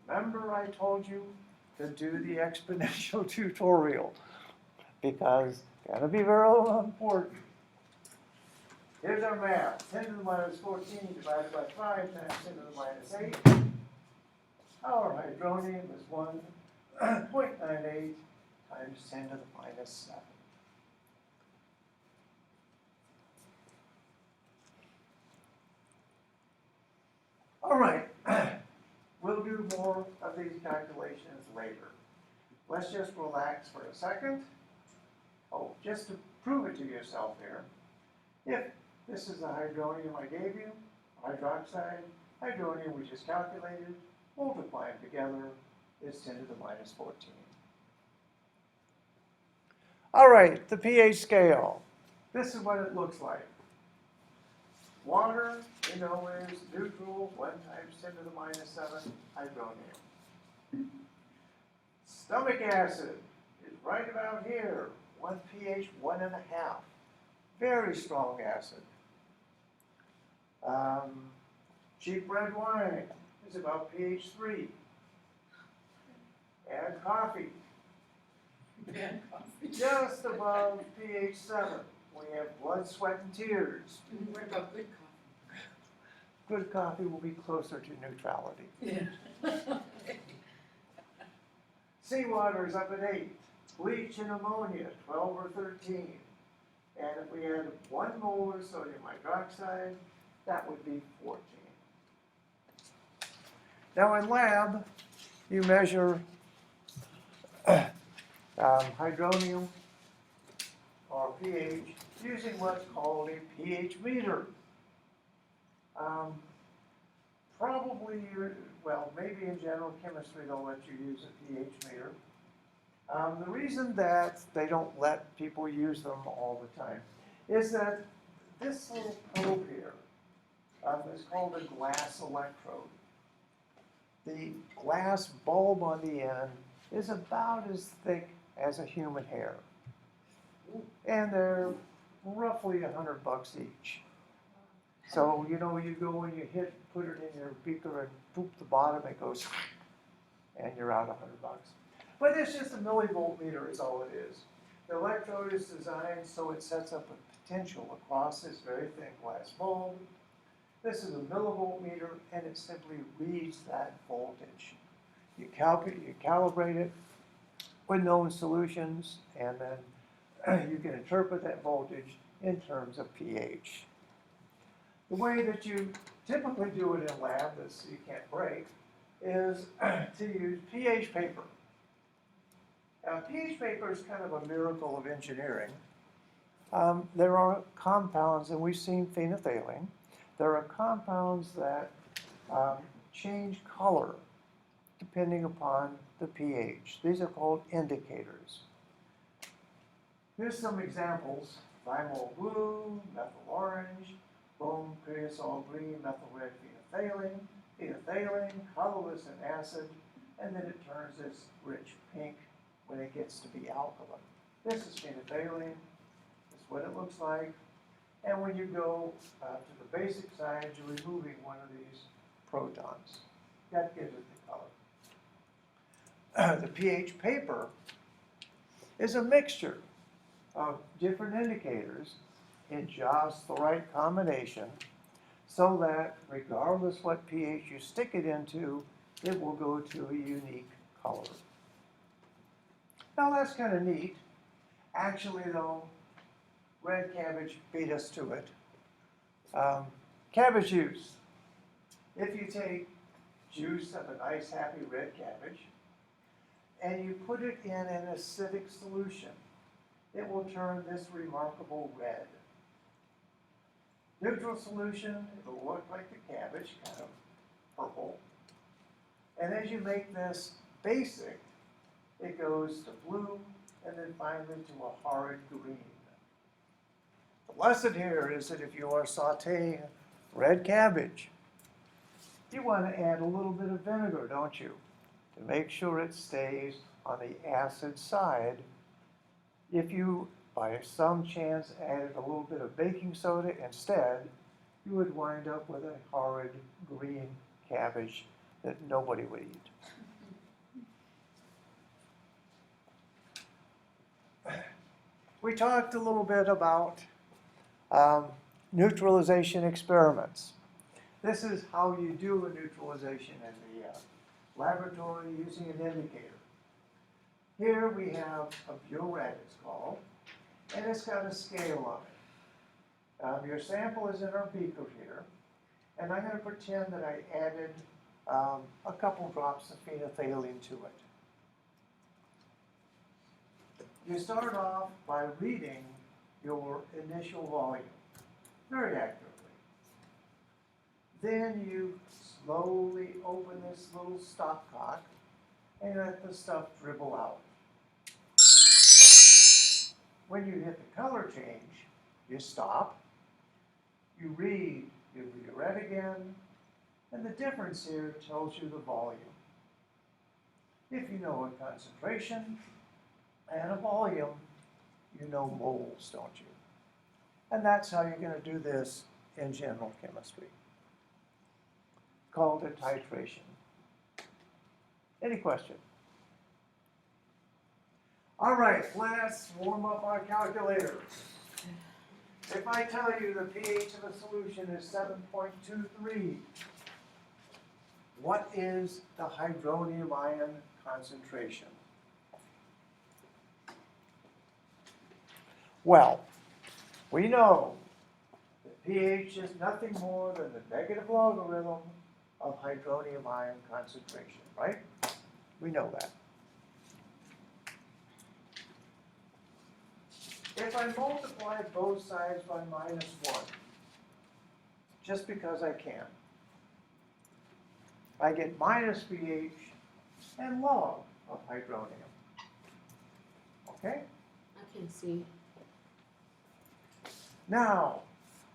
C: Remember I told you to do the exponential tutorial because it's going to be very important. Here's our math. 10 to the minus 14 divided by 5 times 10 to the minus 8. Our hydronium is 1.98 times 10 to the minus 7. All right, we'll do more of these calculations later. Let's just relax for a second. Oh, just to prove it to yourself here, if this is the hydronium I gave you, hydroxide, hydronium we just calculated, multiply them together is 10 to the minus 14. All right, the pH scale. This is what it looks like. Water, you know, is neutral, 1 times 10 to the minus 7, hydronium. Stomach acid is right about here, 1 pH 1.5. Very strong acid. Cheap red wine is about pH 3. And coffee. Just above pH 7. We have blood, sweat, and tears.
E: What about good coffee?
C: Good coffee will be closer to neutrality.
E: Yeah.
C: Seawater is up at 8. Bleach and ammonia, 12 or 13. And if we add 1 molar sodium hydroxide, that would be 14. Now in lab, you measure hydronium or pH using what's called a pH meter. Probably, well, maybe in general chemistry they'll let you use a pH meter. The reason that they don't let people use them all the time is that this little probe here is called a glass electrode. The glass bulb on the end is about as thick as a human hair. And they're roughly $100 each. So, you know, you go and you put it in your beaker and poop the bottom, it goes, and you're out $100. But it's just a millivolt is all it is. The electrode is designed so it sets up a potential across this very thin glass bulb. This is a millivolt meter, and it simply reads that voltage. You calibrate it with known solutions, and then you can interpret that voltage in terms of pH. The way that you typically do it in lab, that you can't break, is to use pH paper. Now, pH paper is kind of a miracle of engineering. There are compounds, and we've seen phenolphthalein. There are compounds that change color depending upon the pH. These are called indicators. Here's some examples: thymol blue, methyl orange, bone creosol green, methyl red phenolphthalein, colorless and acid, and then it turns this rich pink when it gets to be alkaline. This is phenolphthalein. This is what it looks like. And when you go to the basic side, you're removing one of these protons. That gives it the color. The pH paper is a mixture of different indicators in just the right combination so that regardless what pH you stick it into, it will go to a unique color. Now that's kind of neat. Actually though, red cabbage beat us to it. Cabbage juice. If you take juice of a nice happy red cabbage and you put it in an acidic solution, it will turn this remarkable red. Neutral solution, it'll look like the cabbage, kind of purple. And as you make this basic, it goes to blue and then finally to a horrid green. The lesson here is that if you are sauteing red cabbage, you want to add a little bit of vinegar, don't you? To make sure it stays on the acid side. If you, by some chance, added a little bit of baking soda instead, you would wind up with a horrid green cabbage that nobody would eat. We talked a little bit about neutralization experiments. This is how you do a neutralization in the laboratory using an indicator. Here we have a burette, it's called, and it's got a scale on it. Your sample is in our beaker here, and I'm going to pretend that I added a couple drops of phenolphthalein to it. You start off by reading your initial volume very accurately. Then you slowly open this little stopcock and let the stuff dribble out. When you hit the color change, you stop, you read your burette again, and the difference here tells you the volume. If you know a concentration and a volume, you know moles, don't you? And that's how you're going to do this in general chemistry. Called a titration. Any question? All right, let's warm up our calculator. If I tell you the pH of a solution is 7.23, what is the hydronium ion concentration? Well, we know that pH is nothing more than the negative logarithm of hydronium ion concentration, right? We know that. If I multiply both sides by -1, just because I can, I get minus pH and log of hydronium. Okay?
A: I can see.
C: Now,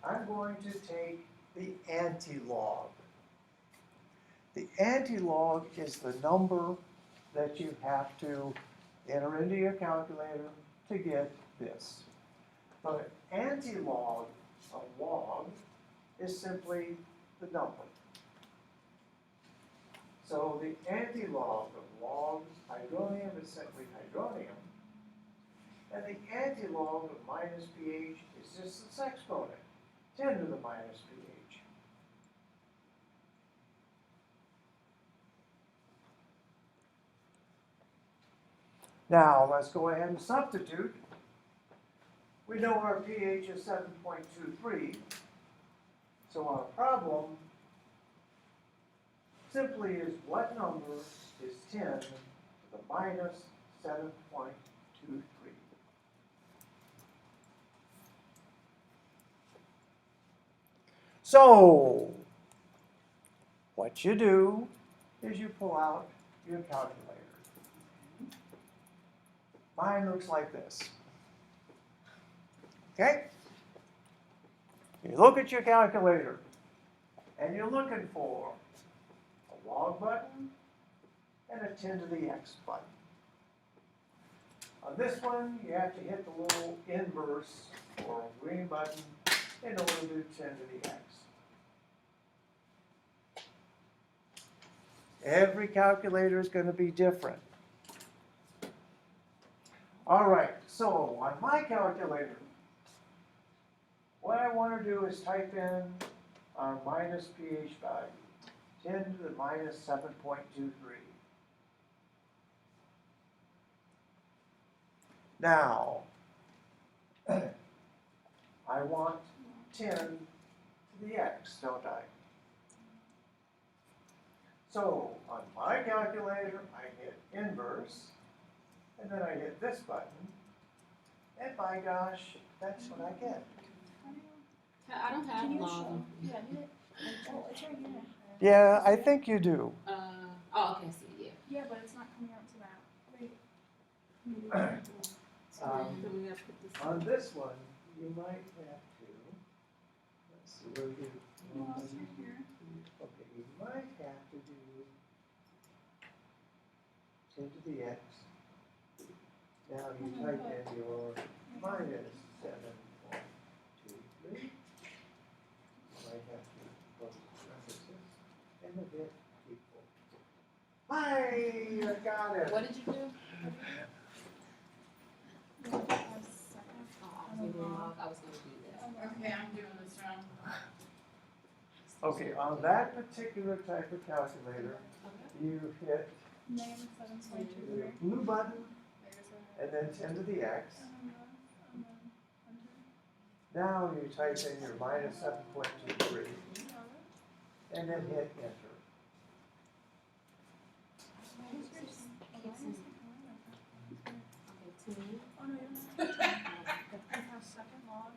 C: I'm going to take the anti-log. The anti-log is the number that you have to enter into your calculator to get this. But an anti-log of log is simply the number. So the anti-log of log hydronium is simply hydronium. And the anti-log of minus pH is just its exponent, 10 to the minus pH. Now, let's go ahead and substitute. We know our pH is 7.23, so our problem simply is what number is 10 to the minus 7.23. So, what you do is you pull out your calculator. Mine looks like this. Okay? You look at your calculator, and you're looking for a log button and a 10 to the x button. On this one, you have to hit the little inverse or green button in order to do 10 to the x. Every calculator is going to be different. All right, so on my calculator, what I want to do is type in our minus pH value, 10 to the minus 7.23. Now, I want 10 to the x, don't I? So, on my calculator, I hit inverse, and then I hit this button, and by gosh, that's what I get.
A: I don't have
B: Can you
A: log.
B: show? Yeah, do it. Oh, it's right here.
C: Yeah, I think you do.
A: Oh, okay, I see, yeah.
B: Yeah, but it's not coming out to that. Wait.
A: So we gotta put this
C: On this one, you might have to, let's see, where you,
B: No, it's right here.
C: okay, you might have to do 10 to the x. Now you type in your minus 7.23. You might have to close parentheses and a bit equal. Hi, I got it.
A: What did you do?
B: Yeah,
A: Oh, I was gonna log. I was gonna do that.
E: Okay, I'm doing this wrong.
C: Okay, on that particular type of calculator, you hit
B: Negative
C: the
B: 7.23.
C: blue button and then 10 to the x. Now you type in your minus 7.23 and then hit enter.
A: Okay, 10,
B: Oh, no, you don't have I have second log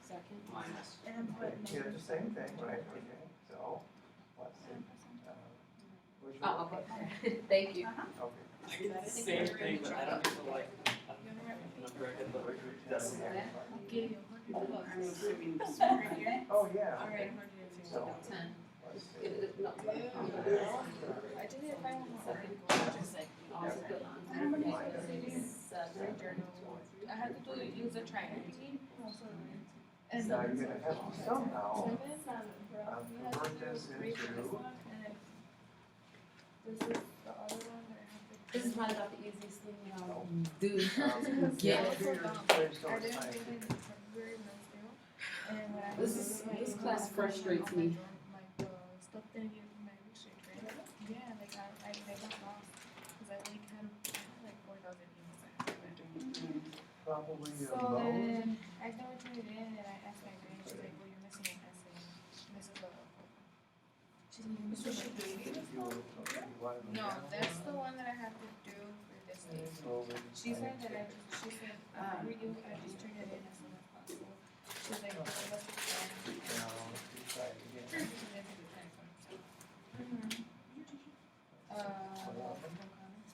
A: second.
E: Minus.
B: and put
C: Okay,
B: negative.
C: the same thing, right? Okay, so, let's see. Which
A: Oh,
C: one?
A: okay. Thank you.
C: Okay.
E: I get the same thing, but I don't get the like.
C: That's the
A: that.
C: next one.
B: Give you
E: I'm assuming this
B: right here.
C: Oh, yeah.
B: Alright,
C: So,
A: 10.
C: let's see.
A: No.
B: I did it if I want
A: Second. Also put
B: How many
A: minus
B: did you do?
A: 7.
B: I had to use a triangle. And
C: Now you're gonna have to somehow
B: seven,
C: convert this into,
B: this is the other one that I have to.
A: This is probably about the easiest thing y'all do.
B: Because
A: Yeah.
B: I was so dumb.
C: Please
B: I
C: don't
B: didn't
C: sign
B: really
C: it.
B: very nice deal. And when I
A: This class frustrates me.
B: Like the stuff didn't get my research right. Yeah, like I got lost because I only had like 4,000 emails I had to enter.
C: Probably your
B: So
C: low.
B: then I never turned it in, and I asked my grade. She's like, "Well, you're missing an essay." This is the. She's like, "You're missing an essay."
C: If you want to-
B: No, that's the one that I have to do for this day.
C: So we-
B: She said that she said, for you, I just turn it in as soon as possible. She's like, "Well, let's be fair."
C: Now, let's try it again.
B: She did do the 24, so. Well, no comments.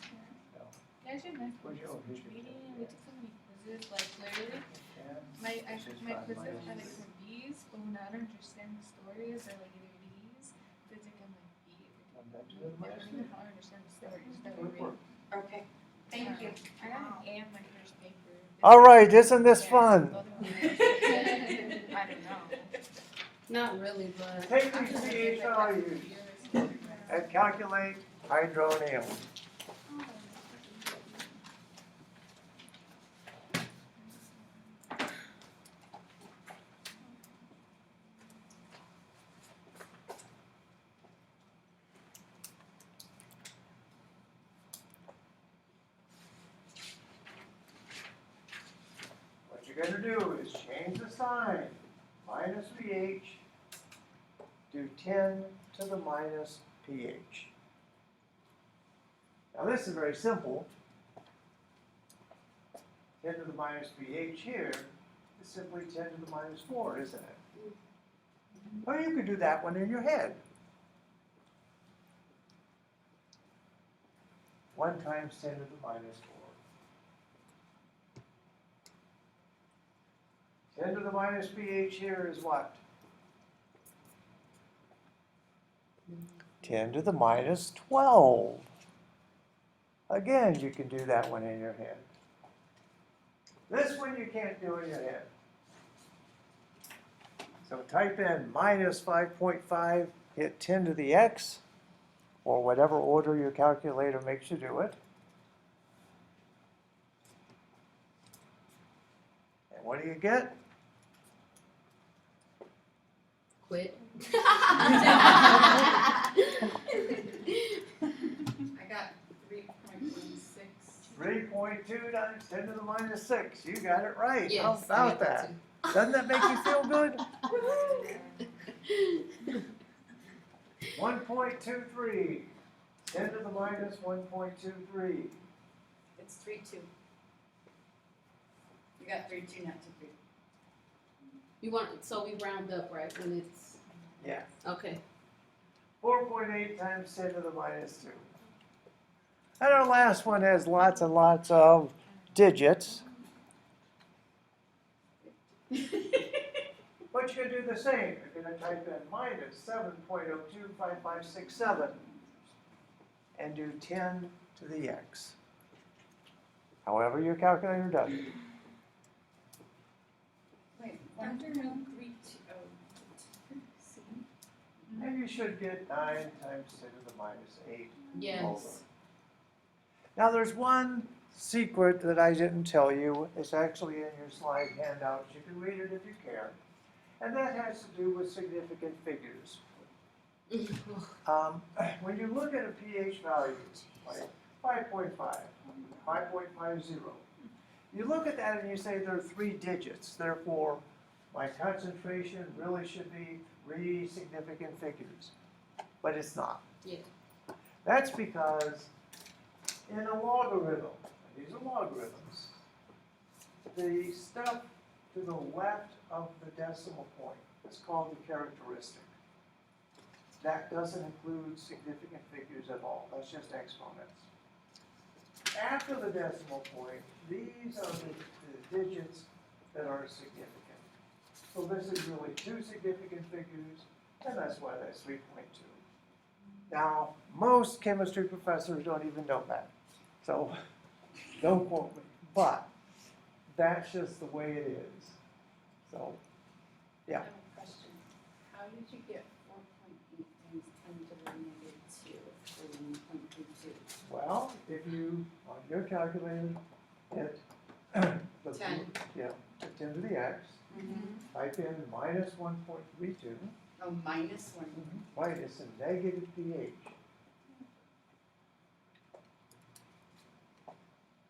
C: No.
B: Yeah, I should nice
C: Where'd you go?
B: quizzes. Reading, we took so many quizzes, like literally. My quizzes are like for B's, but when I don't understand the stories, they're like either D's, if it's like I'm like B, if it's like I don't understand the stories that we read.
E: Okay, thank you.
B: I got an A on my first paper.
C: All right, isn't this
B: Yeah,
C: fun?
B: the other one I don't know.
A: Not really, but.
C: Take these pH values and calculate hydronium. What you're going to do is change the sign. Minus pH, do 10 to the minus pH. Now this is very simple. 10 to the minus pH here is simply 10 to the minus 4, isn't it? Or you could do that one in your head. 1 times 10 to the minus 4. 10 to the minus pH here is what? 10 to the minus 12. Again, you can do that one in your head. This one you can't do in your head. So type in minus 5.5, hit 10 to the x, or whatever order your calculator makes you do it. And what do you get?
A: Quit.
E: I got 3.16.
C: 3.2 times 10 to the minus 6. You got it right.
A: Yes,
C: How
A: I
C: about
A: got
C: that? Doesn't that make you feel good? 1.23. 10 to the minus 1.23.
E: It's 3.2. You got 3.2, not 2.3.
A: You want, so we round up, right, when it's,
C: Yeah.
A: okay.
C: 4.8 times 10 to the minus 2. And our last one has lots and lots of digits. But you can do the same. You're going to type in minus 7.025567 and do 10 to the x. However your calculator does it.
E: Wait, 1.32. See?
C: And you should get 9 times 10 to the minus 8.
A: Yes.
C: Now there's one secret that I didn't tell you. It's actually in your slide handout. You can read it if you care. And that has to do with significant figures. When you look at a pH value, like 5.5, 5.50, you look at that and you say there are 3 digits. Therefore, my concentration really should be 3 significant figures. But it's not.
A: Yeah.
C: That's because in a logarithm, these are logarithms, the stuff to the left of the decimal point is called the characteristic. That doesn't include significant figures at all. That's just exponents. After the decimal point, these are the digits that are significant. So this is really 2 significant figures, and that's why that's 3.2. Now, most chemistry professors don't even know that. So don't quote me. But that's just the way it is. So,
E: I have a question. How did you get 4.8 times 10 to the negative 2 for 1.32?
C: well, if you, on your calculator, hit the
E: 10.
C: Yeah, 10 to the x, type in minus 1.32,
E: Oh, minus 1.
C: minus a negative pH.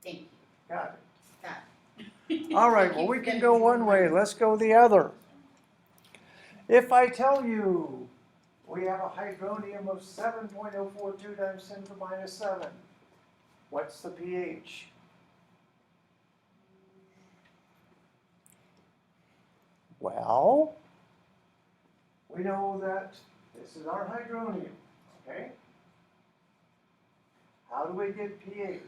E: Thank you.
C: Got
E: Got
C: it. All right, well, we can go one way. Let's go the other. If I tell you we have a hydronium of 7.042 times 10 to the minus 7, what's the pH? Well, we know that this is our hydronium, okay? How do we get pH?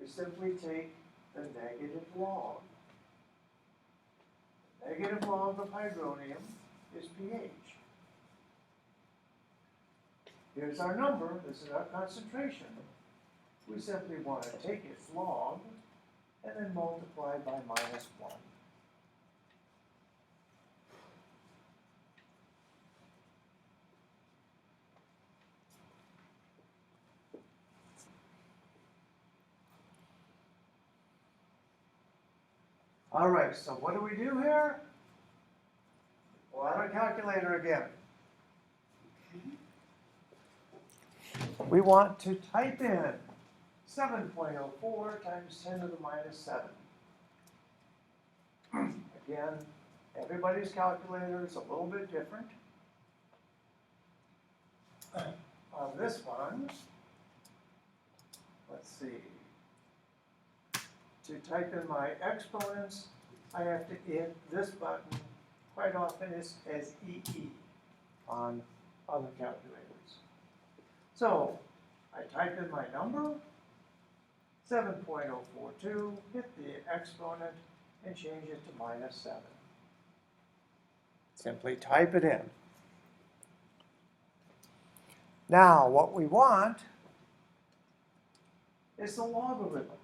C: simply take the negative log. Negative log of hydronium is pH. Here's our number, this is our concentration. We simply want to take its log and then multiply by -1. All right, so what do we do here? Pull out our calculator again. We want to type in 7.04 times 10 to the -7. Again, everybody's calculator is a little bit different. On this one, let's see. To type in my exponents, I have to hit this button quite often as EE on other calculators. So I type in my number, 7.042, hit the exponent, and change it to -7. Simply type it in. Now, what we want is the logarithm.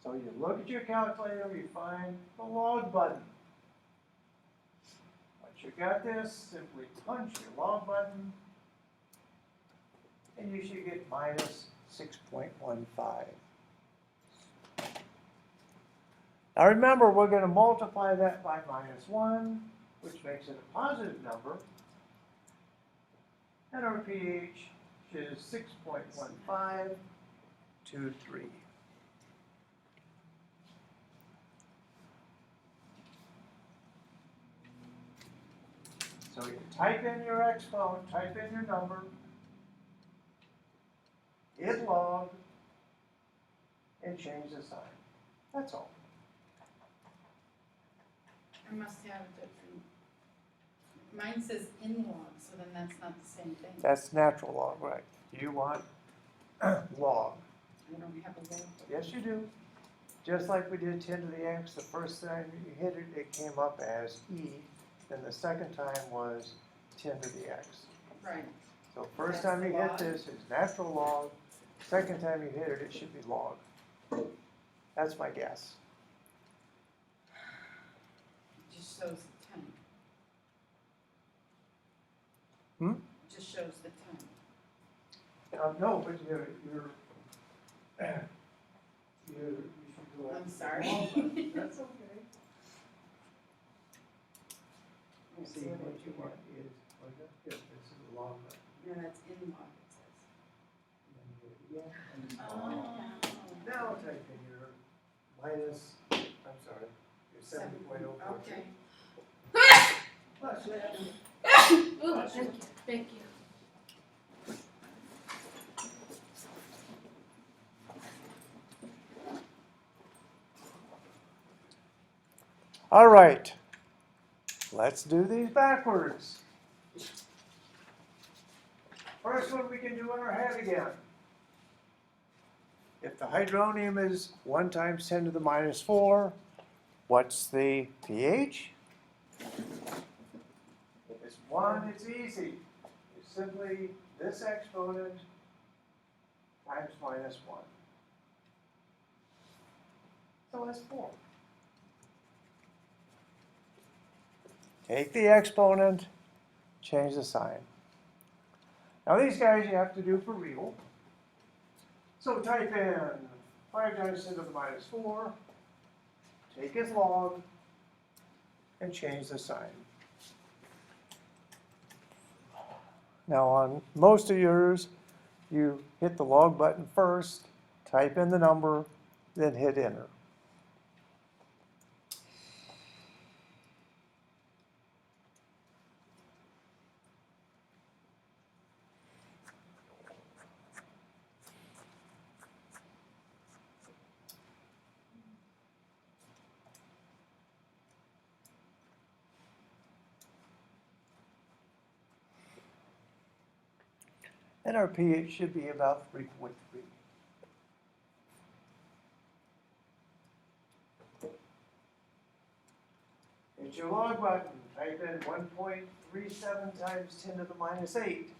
C: So you look at your calculator, you find the log button. Once you got this, simply punch your log button, and you should get -6.15. Now remember, we're going to multiply that by -1, which makes it a positive number. And our pH is 6.1523. So you type in your exponent, type in your number, hit log, and change the sign. That's all.
E: I must have a different, mine says in log, so then that's not the same thing.
C: That's natural log, right? You want log.
E: I don't have a log.
C: Yes, you do. Just like we did 10 to the x, the first time you hit it, it came up as E. Then the second time was 10 to the x.
E: Right.
C: So first
E: That's
C: time
E: the
C: you hit
E: log?
C: this is natural log. Second time you hit it, it should be log. That's my guess.
E: It just shows the time.
C: Hmm?
E: Just shows the time.
C: No, but you should go.
E: I'm sorry.
C: That's okay.
E: Let's
C: See,
E: see
C: what
E: what
C: you want is, well, that's good, this is a log.
E: No, that's in log, it says.
C: Now type in your minus, I'm sorry, your 7.042.
E: Okay.
C: Plus,
A: Ooh, thank you.
C: all right, let's do these backwards. First one we can do in our head again. If the hydronium is 1 times 10 to the -4, what's the pH? If it's 1, it's easy. It's simply this exponent times -1. So that's 4. Take the exponent, change the sign. Now these guys you have to do for real. So type in 5 times 10 to the -4, take its log, and change the sign. Now on most of yours, you hit the log button first, type in the number, then hit enter. And our pH should be about 3.3. your log button, type in 1.37 times 10 to the minus 8.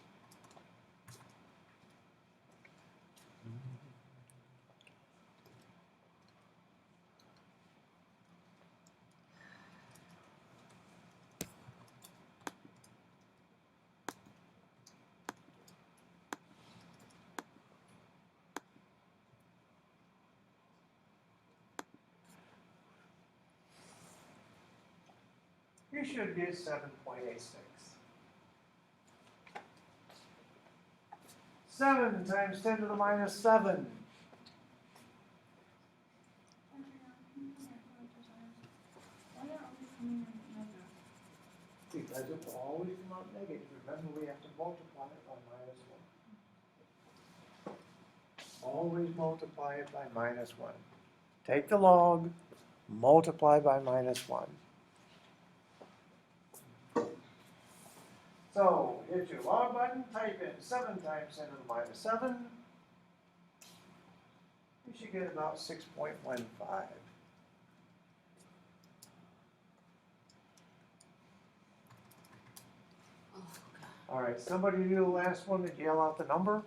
C: You should get 7.86. 7 times 10 to the minus 7. Because it will always come out negative. Remember, we have to multiply it by minus 1. Always multiply it by minus 1. Take the log, multiply by minus 1. So, hit your log button, type in 7 times 10 to the minus 7. You should get about 6.15.
A: Oh, God.
C: All right, somebody do the last one and yell out the number.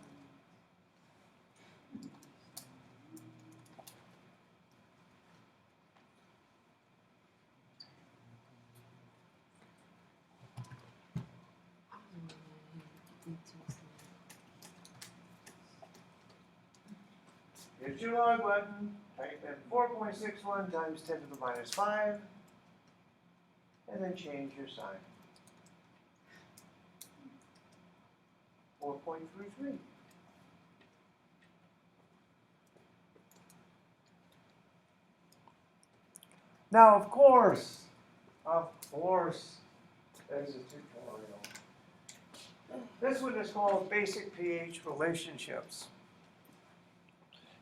C: Hit your log button, type in 4.61 times 10 to the minus 5, and then change your sign. 4.33. Now, of course, there's a tutorial. This one is called Basic pH Relationships.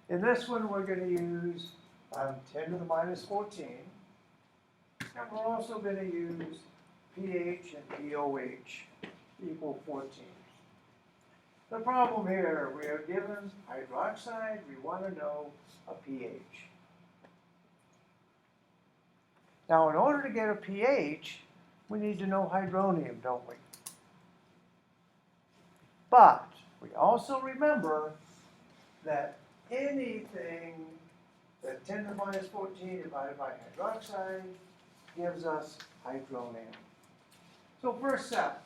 C: In this one, we're going to use 10 to the minus 14. And we're also going to use pH and pOH equal 14. The problem here, we are given hydroxide, we want to know a pH. Now, in order to get a pH, we need to know hydronium, don't we? But we also remember that anything that 10 to the minus 14 divided by hydroxide gives us hydronium. So first step,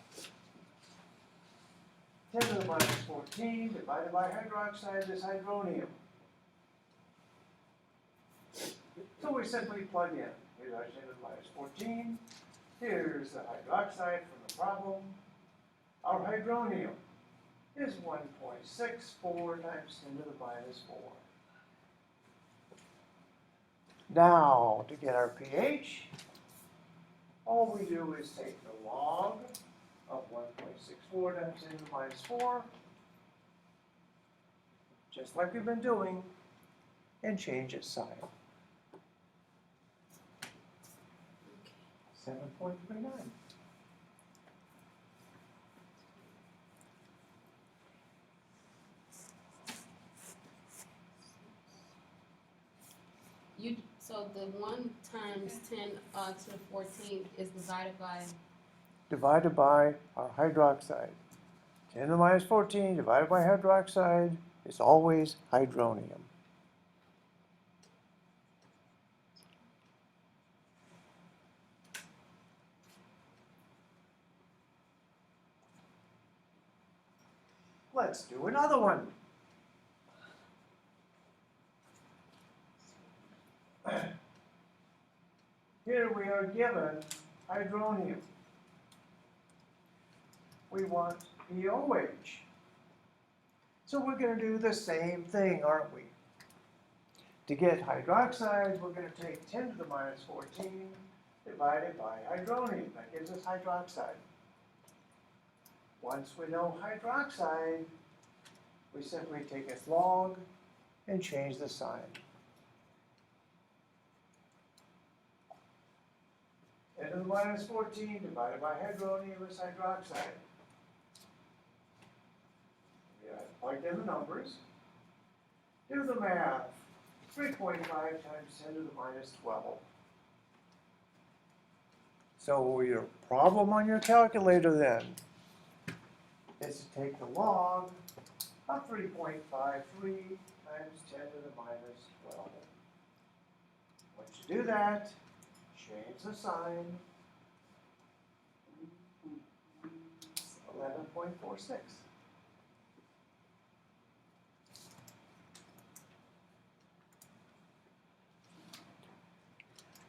C: 10 to the minus 14 divided by hydroxide is hydronium. So we simply plug in. Here's our 10 to the minus 14. Here's the hydroxide from the problem. Our hydronium is 1.64 times 10 to the minus 4. Now, to get our pH, all we do is take the log of 1.64 times 10 to the minus 4, just like we've been doing, and change its sign. 7.39.
A: So the 1 times 10 to the 14 is
C: Divided by our hydroxide. 10 to the minus 14 divided by hydroxide is always hydronium. Let's do another one. Here we are given hydronium. We want pOH. So we're going to do the same thing, aren't we? To get hydroxide, we're going to take 10 to the minus 14 divided by hydronium. That gives us hydroxide. Once we know hydroxide, we simply take its log and change the sign. 10 to the minus 14 divided by hydronium is hydroxide. We plug in the numbers. Do the math. 3.5 times 10 to the minus 12. So your problem on your calculator then is to take the log of 3.53 times 10 to the minus 12. Once you do that, change the sign, 11.46.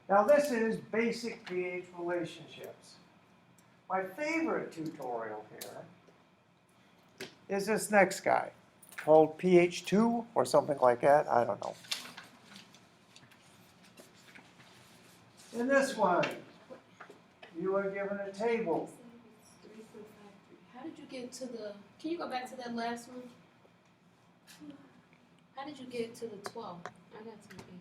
C: Now this is basic pH relationships. My favorite tutorial here is this next guy, called pH2 or something like that, I don't know. In this one, you are given a table.
A: 3.53. How did you get to the, can you go back to that last one? How did you get to the 12? I got to the 18.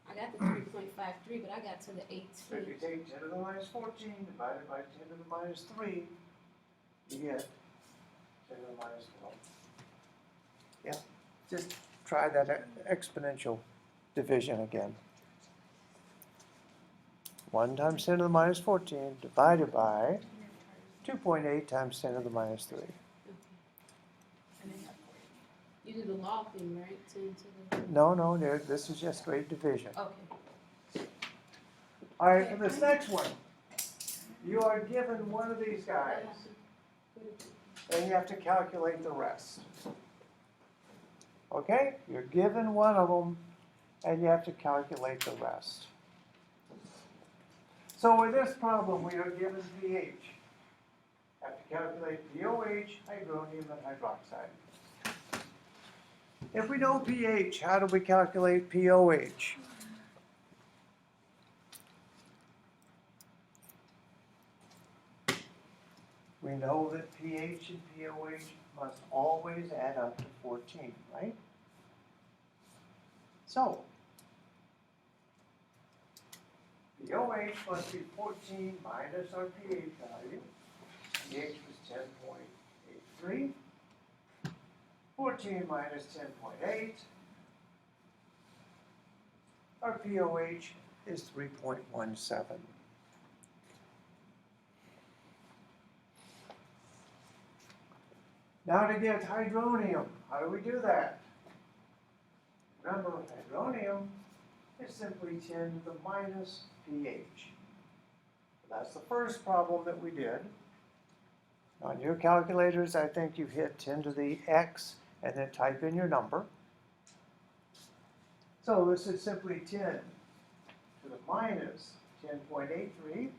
A: I got the 3.53, but I got to the 18.
C: So if you take 10 to the minus 14 divided by 10 to the minus 3, you get 10 to the minus 12. Yeah, just try that exponential division again. 1 times 10 to the minus 14 divided by 2.8 times 10 to the minus 3.
A: Okay. You did the log thing, right? 10 to the...
C: No, this is just straight division.
A: Okay.
C: All right, for this next one, you are given one of these guys, and you have to calculate the rest. Okay? You're given one of them, and you have to calculate the rest. So with this problem, we are given pH. Have to calculate POH, hydronium, and hydroxide. If we know pH, how do we calculate POH? We know that pH and POH must always add up to 14, right? So, POH must be 14 minus our pH value. pH was 10.83. 14 minus 10.8. Our POH is 3.17. Now to get hydronium, how do we do that? Remember, hydronium is simply 10 to the minus pH. That's the first problem that we did. On your calculators, I think you hit 10 to the x and then type in your number. So this is simply 10 to the minus 10.83.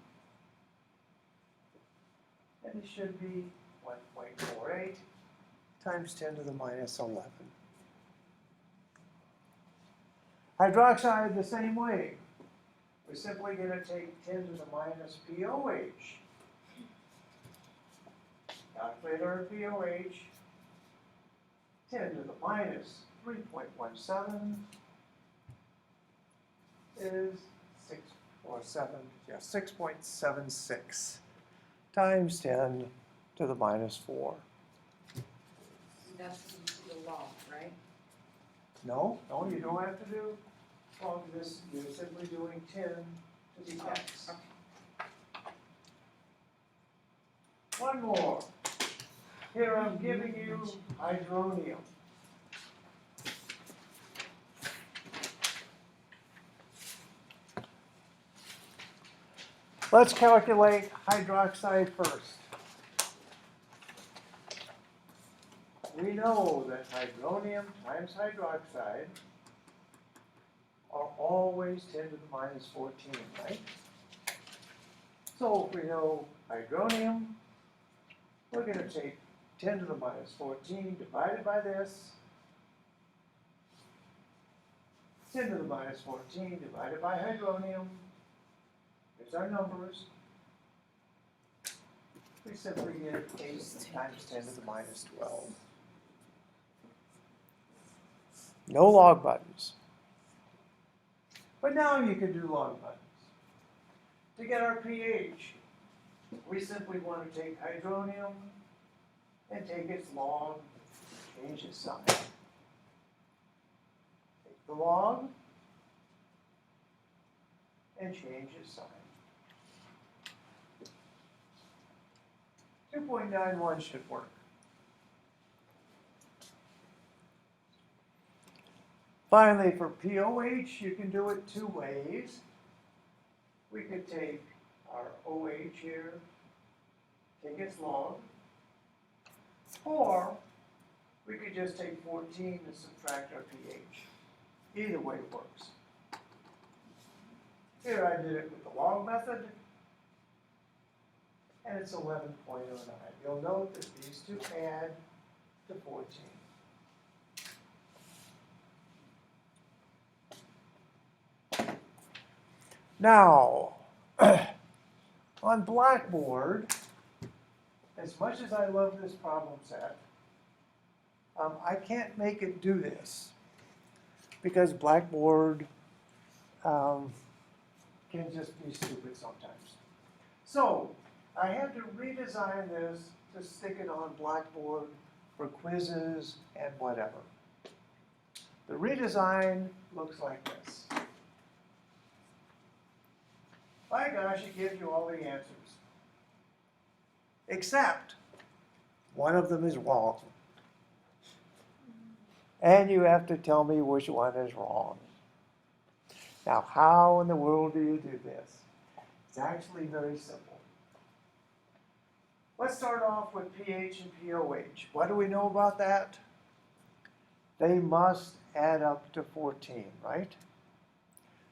C: And it should be 1.48 times 10 to the minus 11. Hydroxide the same way. We're simply going to take 10 to the minus POH. Calculate our POH. 10 to the minus 3.17 is 6.76 times 10 to the minus 4.
E: That's the law, right?
C: No, you don't have to do all of this. You're simply doing 10 to the x. One more. Here I'm giving you hydronium. Let's calculate hydroxide first. We know that hydronium times hydroxide are always 10 to the minus 14, right? So if we know hydronium, we're going to take 10 to the minus 14 divided by this. 10 to the minus 14 divided by hydronium. Here's our numbers. We simply get 8 times 10 to the minus 12. No log buttons. But now you can do log buttons. To get our pH, we simply want to take hydronium and take its log, change its sign. Take the log and change its sign. 2.91 should work. Finally, for POH, you can do it two ways. We could take our OH here, take its log, or we could just take 14 and subtract our pH. Either way works. Here I did it with the log method, and it's 11.09. You'll note that these two add to 14. Now, on Blackboard, as much as I love this problem set, I can't make it do this because Blackboard can just be stupid sometimes. So I had to redesign this to stick it on Blackboard for quizzes and whatever. The redesign looks like this. By gosh, it gives you all the answers. Except one of them is wrong. And you have to tell me which one is wrong. Now, how in the world do you do this? It's actually very simple. Let's start off with pH and POH. What do we know about that? They must add up to 14, right?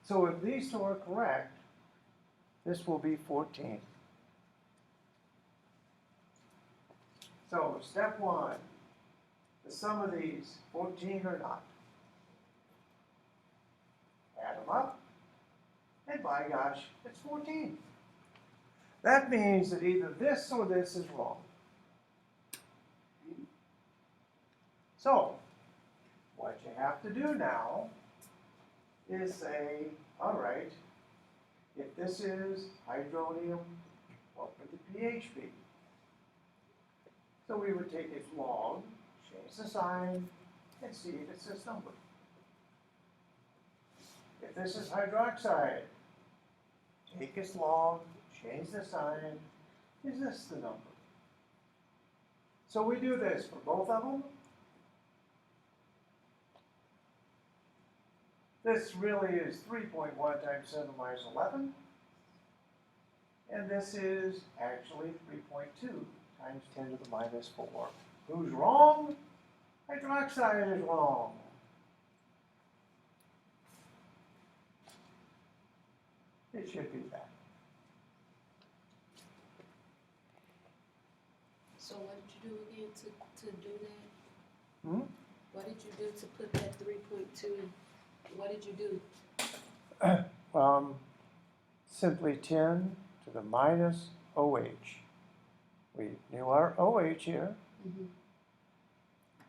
C: So if these two are correct, this will be 14. So step one, the sum of these, 14 or not. Add them up, and by gosh, it's 14. That means that either this or this is wrong. So, what you have to do now is say, all right, if this is hydronium, what would the pH be? So we would take its log, change the sign, and see if it's this number. If this is hydroxide, take its log, change the sign, is this the number? So we do this for both of them. This really is 3.1 times 10 to the minus 11. And this is actually 3.2 times 10 to the minus 4. Who's wrong? Hydroxide is wrong. It should be that.
A: So what did you do again to do that?
C: Hmm?
A: What did you do to put that 3.2? What did you do?
C: Simply 10 to the minus OH. We knew our OH here.
A: Mm-hmm.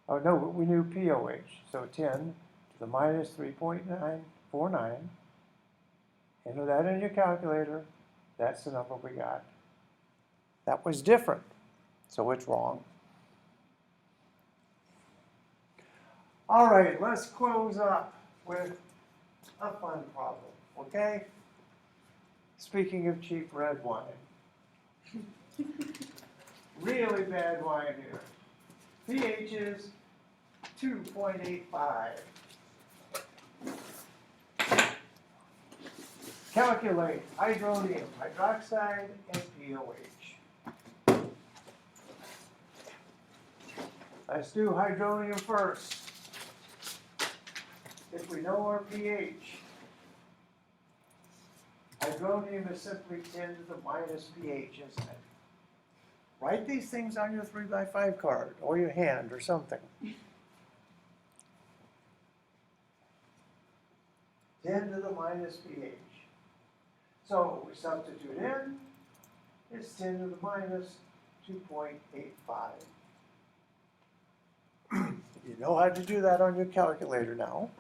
C: Oh no, we knew POH. So 10 to the minus 3.949. Enter that in your calculator. That's the number we got. That was different, so it's wrong. All right, let's close up with a fun problem, okay? Speaking of cheap red wine. Really bad wine here. pH is 2.85. Calculate hydronium hydroxide and POH. Let's do hydronium first. If we know our pH, hydronium is simply 10 to the minus pH, isn't it? Write these things on your 3x5 card or your hand or something. 10 to the minus pH. So we substitute in, it's 10 to the minus 2.85. You know how to do that on your calculator now.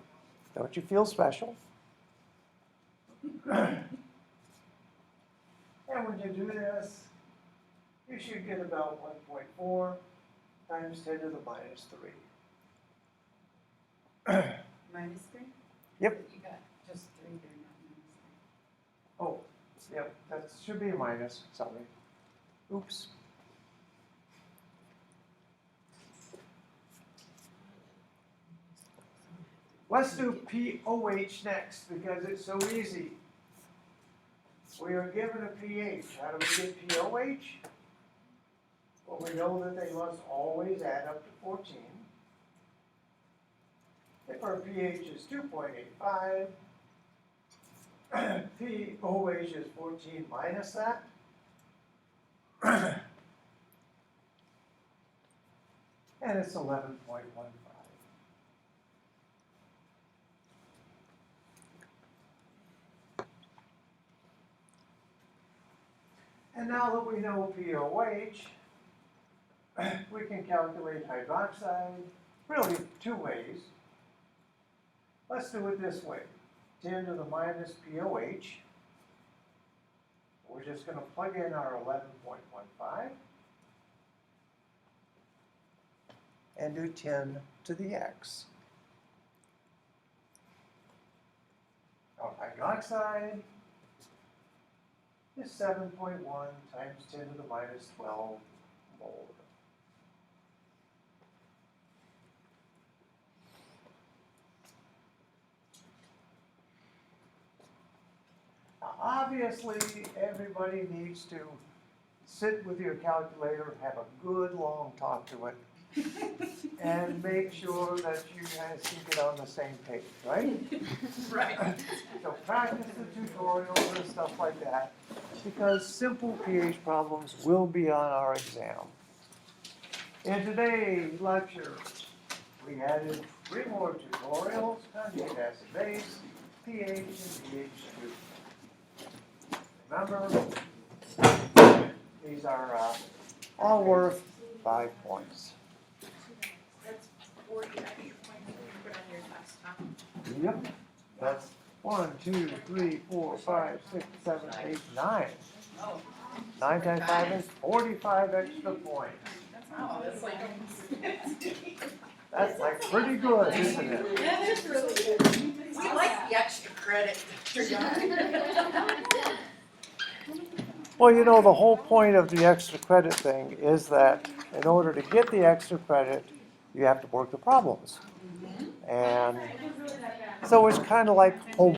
C: Don't you feel special? And when you do this, you should get about 1.4 times 10 to the minus 3.
E: Minus 3?
C: Yep.
E: You got just 3 there, not minus 3.
C: Oh, yep, that should be a minus, sorry. Oops. Let's do POH next because it's so easy. We are given a pH. How do we get POH? Well, we know that they must always add up to 14. If our pH is 2.85, POH is 14 minus that. And it's 11.15. And now that we know POH, we can calculate hydroxide, really two ways. Let's do it this way. 10 to the minus POH. We're just going to plug in our 11.15 and do 10 to the X. Our hydroxide is 7.1 times 10 to the minus 12 molar. Now, obviously, everybody needs to sit with your calculator, have a good long talk to it, and make sure that you guys can get on the same page, right?
E: Right.
C: So practice the tutorials and stuff like that, because simple pH problems will be on our exam. In today's lecture, we added 3 more tutorials: conjugate acid base, pH, and pH 2. Remember, these are all worth 5 points.
E: That's 40 extra points that you put on your test, huh?
C: Yep. That's 1, 2, 3, 4, 5, 6, 7, 8, 9.
E: Oh.
C: 9 times 5 is 45 extra points.
E: Oh, that's like.
C: That's like pretty good, isn't it?
E: That is really good. We like the extra credit.
C: Well, you know, the whole point of the extra credit thing is that in order to get the extra credit, you have to work the problems. And so it's kind of like homework.